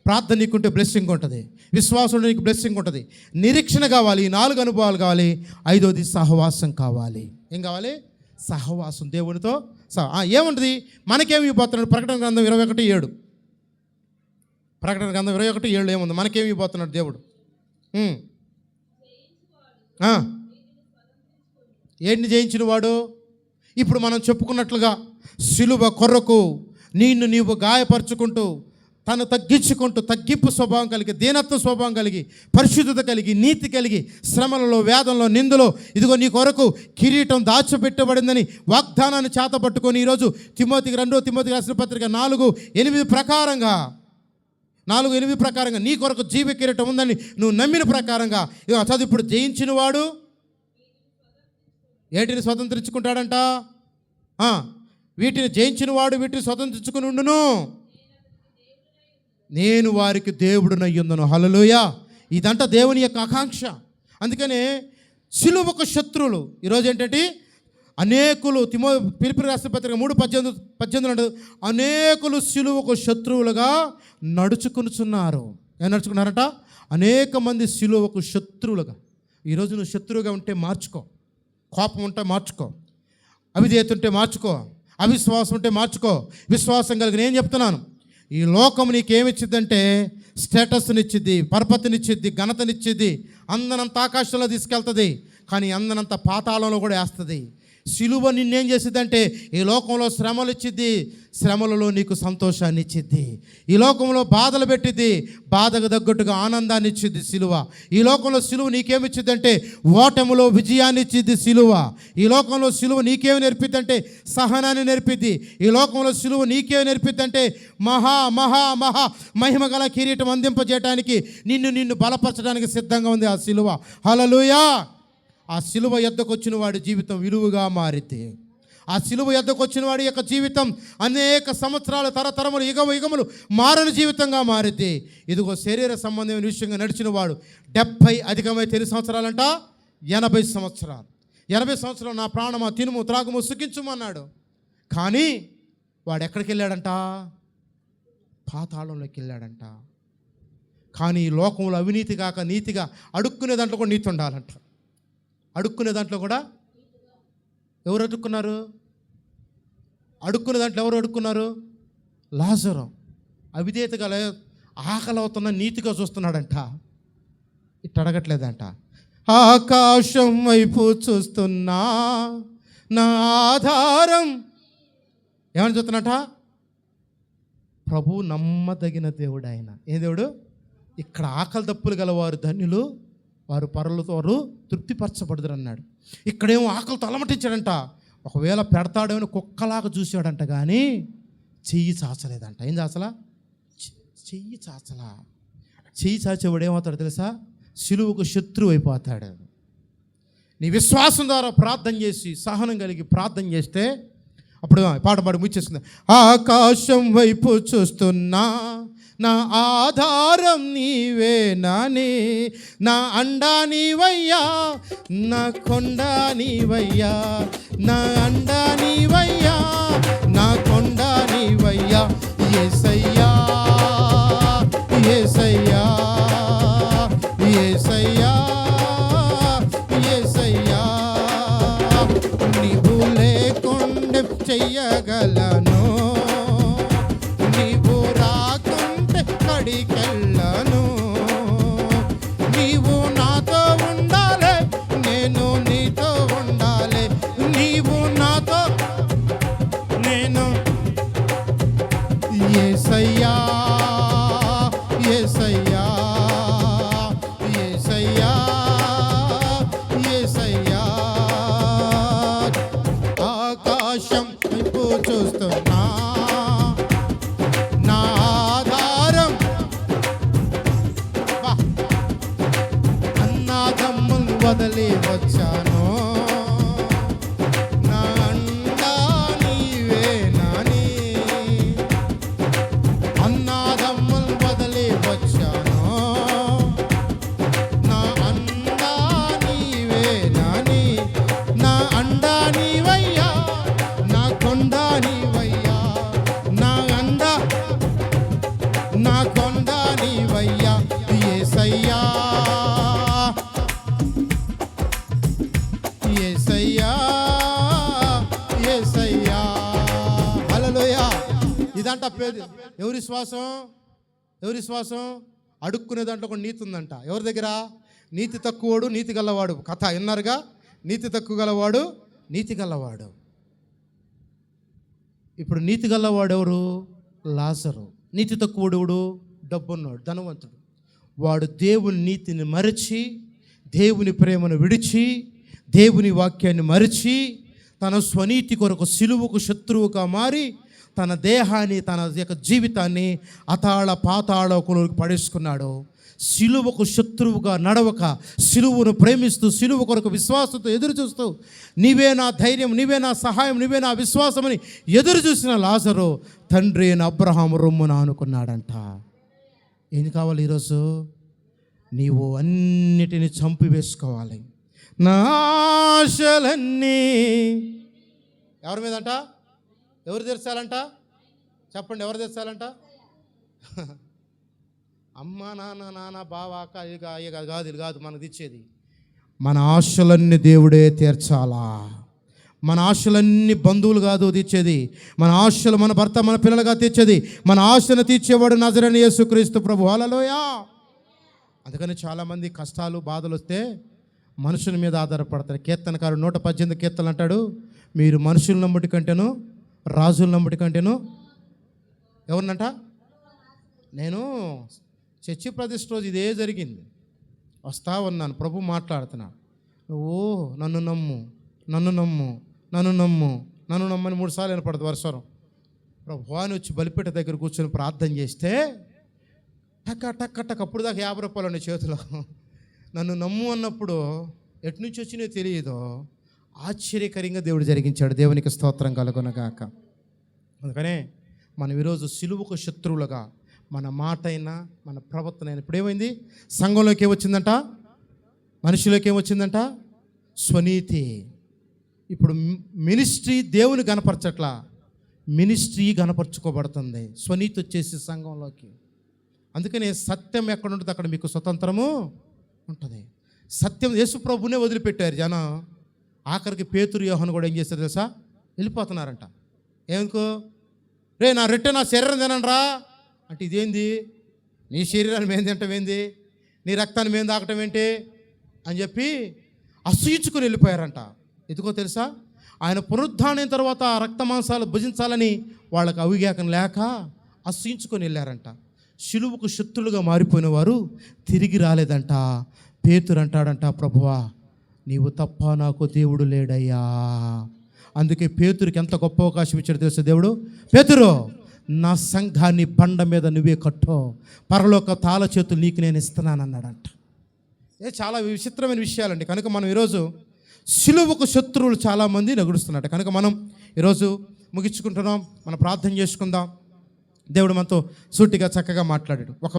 ప్రార్థన నీకుంటే బ్లెస్సింగ్ ఉంటుంది. విశ్వాసం నీకు బ్లెస్సింగ్ ఉంటుంది. నిరీక్షణ కావాలి. 4 అనుభవాలు కావాలి. 5వది సహవాసం కావాలి. ఏం కావాలి? సహవాసం దేవునితో. ఏముంటుంది? మనకేమి ఇవ్వబోతున్నాడు? ప్రకటన గ్రంథం 21:7. ప్రకటన గ్రంథం 21:7 ఏముంది? మనకేమి ఇవ్వబోతున్నాడు దేవుడు? ఏంటిని జయించిన వాడు? ఇప్పుడు మనం చెప్పుకున్నట్లుగా సిలువ కొరకు నీవు గాయపరుచుకుంటూ, తను తగ్గించుకుంటూ, తగ్గింపు స్వభావం కలిగి, దీనత్వ స్వభావం కలిగి, పరిశుద్ధత కలిగి, నీతి కలిగి, శ్రమలలో, వేదంలో, నిందలో, ఇదిగో నీ కొరకు కిరీటం దాచిపెట్టబడిందని వాగ్దానాన్ని చేతపట్టుకొని ఈరోజు 2 తిమోతికి రాసిన పత్రిక 4:8 ప్రకారంగా నీ కొరకు జీవ కిరీటం ఉందని నువ్వు నమ్మిన ప్రకారంగా చదువు. ఇప్పుడు జయించిన వాడు ఏటిని స్వతంత్రించుకుంటాడంట? వీటిని జయించిన వాడు వీటిని స్వతంత్రించుకుని ఉండును, నేను వారికి దేవుడునయ్యుందును. హల్లెలూయా. ఇదంట దేవుని యొక్క ఆకాంక్ష. అందుకనే సిలువకు శత్రువులు ఈరోజు ఏంటంటే అనేకులు ఫిలిప్పీయులకు రాసిన పత్రిక 3:18 అనేకులు సిలువకు శత్రువులుగా నడుచుకునుచున్నారు. ఏం నడుచుకున్నారట? అనేక మంది సిలువకు శత్రువులుగా. ఈరోజు నువ్వు శత్రువుగా ఉంటే మార్చుకో, కోపం ఉంటే మార్చుకో, అవిధేయత ఉంటే మార్చుకో, అవిశ్వాసం ఉంటే మార్చుకో. విశ్వాసం కలిగి నేను చెప్తున్నాను, ఈ లోకం నీకేమిచ్చిద్దంటే స్టేటస్నిచ్చిద్ది, పరపతినిచ్చిద్ది, ఘనతనిచ్చిద్ది, అందనంత ఆకాశంలో తీసుకెళ్తుంది, కానీ అందనంత పాతాళంలో కూడా వేస్తుంది. సిలువ నిన్నేం చేసిద్దంటే ఈ లోకంలో శ్రమలు ఇచ్చిద్ది, శ్రమలలో నీకు సంతోషాన్ని ఇచ్చిద్ది. ఈ లోకంలో బాధలు పెట్టిద్ది, బాధకు తగ్గట్టుగా ఆనందాన్ని ఇచ్చిద్ది సిలువ. ఈ లోకంలో సిలువ నీకేమిచ్చిద్దంటే ఓటములో విజయాన్ని ఇచ్చిద్ది సిలువ. ఈ లోకంలో సిలువ నీకేమి నేర్పిద్దంటే సహనాన్ని నేర్పిద్ది. ఈ లోకంలో సిలువ నీకేమి నేర్పిద్దంటే మహా మహా మహా మహిమ గల కిరీటం అందింపజేయడానికి నిన్ను బలపరచడానికి సిద్ధంగా ఉంది ఆ సిలువ. హల్లెలూయా. ఆ సిలువ యొద్దకు వచ్చిన వాడి జీవితం విలువగా మారిద్ది. ఆ సిలువ యొద్దకు వచ్చిన వాడి యొక్క జీవితం అనేక సంవత్సరాలు, తరతరములు, యుగములు మారని జీవితంగా మారిద్ది. ఇదిగో శరీర సంబంధమైన విషయంగా నడిచిన వాడు 70 అధికమైతే ఎన్ని సంవత్సరాలంట? 80 సంవత్సరాలు. 80 సంవత్సరాలు నా ప్రాణమా తినుము త్రాగుము సుఖించుమన్నాడు. కానీ వాడు ఎక్కడికి వెళ్ళాడంట? పాతాళంలోకి వెళ్ళాడంట. కానీ ఈ లోకంలో అవినీతి కాక నీతిగా అడుక్కునే దాంట్లో కూడా నీతి ఉండాలంట. అడుక్కునే దాంట్లో కూడా ఎవరు అడుక్కున్నారు? అడుక్కునే దాంట్లో ఎవరు అడుక్కున్నారు? లాజరు అవిధేయత గల ఆకలి అవుతున్న నీతిగా చూస్తున్నాడంట. ఇట్ట అడగట్లేదంట. ఆకాశం వైపు చూస్తున్నా నా ఆధారం ఏమని చూస్తున్నట? ప్రభు నమ్మదగిన దేవుడు ఆయన. ఏ దేవుడు? ఇక్కడ ఆకలి దప్పులు గలవారు ధన్యులు, వారు పరులతో వారు తృప్తిపరచబడుదురు అన్నాడు. ఇక్కడేమో ఆకలితో అలమటించాడంట. ఒకవేళ పెడతాడేమో కుక్కలాగా చూశాడంట, కానీ చెయ్యి చాచలేదంట. ఏం చాచలా? చెయ్యి చాచలా. చెయ్యి చాచేవాడు ఏమవుతాడు తెలుసా? సిలువకు శత్రువు అయిపోతాడు. నీ విశ్వాసం ద్వారా ప్రార్థన చేసి సహనం కలిగి ప్రార్థన చేస్తే అప్పుడు పాట పాడి ముచ్చేస్తుంది. ఆకాశం వైపు చూస్తున్నా నా ఆధారం నీవేనాని, నా అండా నీవయ్యా, నా కొండ నీవయ్యా, నా అండా నీవయ్యా, నా కొండ నీవయ్యా. యేసయ్యా యేసయ్యా యేసయ్యా యేసయ్యా, నీవు లేకుండా చెయ్యగలను, నీవు రాకుంటే కడికెళ్ళను, నీవు నాతో ఉండాలి, నేను నీతో ఉండాలి, నీవు నాతో నేను. యేసయ్యా యేసయ్యా యేసయ్యా యేసయ్యా, ఆకాశం వైపు చూస్తున్నా నా ఆధారం, అన్నాదమ్ములు వదిలి వచ్చాను, నా అండా నీవేనాని, అన్నాదమ్ములు వదిలి వచ్చాను, నా అండా నీవేనాని, నా అండా నీవయ్యా, నా కొండ నీవయ్యా, నా అండా నా కొండ నీవయ్యా. యేసయ్యా యేసయ్యా యేసయ్యా. హల్లెలూయా. ఇదంట పేరు. ఎవరి విశ్వాసం? ఎవరి విశ్వాసం? అడుక్కునే దాంట్లో ఒక నీతి ఉందంట. ఎవరి దగ్గర? నీతి తక్కువవాడు నీతి గలవాడు. కథ విన్నారుగా? నీతి తక్కువ గలవాడు నీతి గలవాడు. ఇప్పుడు నీతి గలవాడు ఎవరు? లాజరు. నీతి తక్కువడు ఎవడు? డబ్బున్నాడు, ధనవంతుడు. వాడు దేవుని నీతిని మరచి, దేవుని ప్రేమను విడిచి, దేవుని వాక్యాన్ని మరిచి, తన స్వనీతి కొరకు సిలువకు శత్రువుగా మారి తన దేహాన్ని, తన యొక్క జీవితాన్ని అతాళ పాతాళకులకు పడేసుకున్నాడు. సిలువకు శత్రువుగా నడవక, సిలువను ప్రేమిస్తూ, సిలువ కొరకు విశ్వాసంతో ఎదురు చూస్తూ, నీవే నా ధైర్యం, నీవే నా సహాయం, నీవే నా విశ్వాసమని ఎదురు చూసిన లాజరు తండ్రి అయిన అబ్రహాము రొమ్మున అనుకున్నాడంట. ఏం కావాలి ఈరోజు? నీవు అన్నిటిని చంపివేసుకోవాలి. నా ఆశలన్నీ ఎవరి మీదంట? ఎవరు తీర్చాలంట? చెప్పండి, ఎవరు తీర్చాలంట? అమ్మ, నాన్న, బావ, అక్క, ఇక కాదు, ఇది కాదు మనకు తెచ్చేది. మన ఆశలన్నీ దేవుడే తీర్చాలా. మన ఆశలన్నీ బంధువులు కాదు తీర్చేది. మన ఆశలు మన భర్త, మన పిల్లలుగా తీర్చేది. మన ఆశను తీర్చేవాడు నజరేయుడైన యేసుక్రీస్తు ప్రభు. హల్లెలూయా. అందుకని చాలామంది కష్టాలు, బాధలు వస్తే మనుషుల మీద ఆధారపడతారు. కీర్తనకారుడు 118 కీర్తనలు అంటాడు, మీరు మనుషుల నమ్ముటి కంటేను, రాజుల నమ్ముటి కంటేను ఎవరినంట? నేను చర్చి ప్రతిష్ఠ రోజు ఇదే జరిగింది. వస్తా ఉన్నాను, ప్రభు మాట్లాడుతున్నా, నువ్వు నన్ను నమ్ము, నన్ను నమ్ము, నన్ను నమ్ము, నన్ను నమ్మని 3 సార్లు వినపడదు వర్షం. ప్రభు అని వచ్చి బలిపీఠ దగ్గర కూర్చొని ప్రార్థన చేస్తే టక్ అప్పుడు దాకా 50 రూపాయలు ఉన్నాయి చేతిలో. నన్ను నమ్ము అన్నప్పుడు ఎటు నుంచి వచ్చినో తెలియదు, ఆశ్చర్యకరంగా దేవుడు జరిగించాడు. దేవునికి స్తోత్రం కలుగునగాక. అందుకనే మనం ఈరోజు సిలువకు శత్రువులుగా మన మాట అయినా మన ప్రవర్తన అయినా ఇప్పుడు ఏమైంది? సంఘంలోకి ఏమొచ్చిందంట? మనిషిలోకి ఏమొచ్చిందంట? స్వనీతి. ఇప్పుడు మినిస్ట్రీ దేవుని గనపరచట్లా, మినిస్ట్రీ గనపరచుకోబడుతుంది. స్వనీతి వచ్చేసి సంఘంలోకి. అందుకనే సత్యం ఎక్కడ ఉంటుంది అక్కడ మీకు స్వతంత్రము ఉంటుంది. సత్యం యేసు ప్రభునే వదిలిపెట్టారు జనం. ఆఖరికి పేతురు, యోహాను కూడా ఏం చేస్తారు తెలుసా? వెళ్ళిపోతున్నారంట. ఎందుకు? రే నా రొట్టె నా శరీరం తినండిరా అంటే, ఇదేంది? నీ శరీరాన్ని మేము తింటాం ఏంది? నీ రక్తాన్ని మేము తాగటం ఏంటి అని చెప్పి అసూయించుకుని వెళ్ళిపోయారంట. ఎందుకో తెలుసా? ఆయన పునరుద్ధానం తర్వాత ఆ రక్త మాంసాలు భుజించాలని వాళ్ళకి అవివేకం లేక అసూయించుకొని వెళ్ళారంట. శిలువకు శత్రులుగా మారిపోయిన వారు తిరిగి రాలేదంట. పేతురు అంటాడంట, ప్రభువా నీవు తప్ప నాకు దేవుడు లేడయ్యా. అందుకే పేతురికి ఎంత గొప్ప అవకాశం ఇచ్చాడు తెలుసా దేవుడు? పేతురు, నా సంఘాన్ని బండ మీద నువ్వే కట్టో, పరలోక తాళ చేతులు నీకు నేను ఇస్తున్నాను అన్నాడంట. చాలా విచిత్రమైన విషయాలండి. కనుక మనం ఈరోజు సిలువకు శత్రువులు చాలామంది నగుడుస్తున్నట్టు. కనుక మనం ఈరోజు ముగించుకుంటున్నాం. మనం ప్రార్థన చేసుకుందాం. దేవుడు మనతో సూటిగా చక్కగా మాట్లాడాడు. ఒక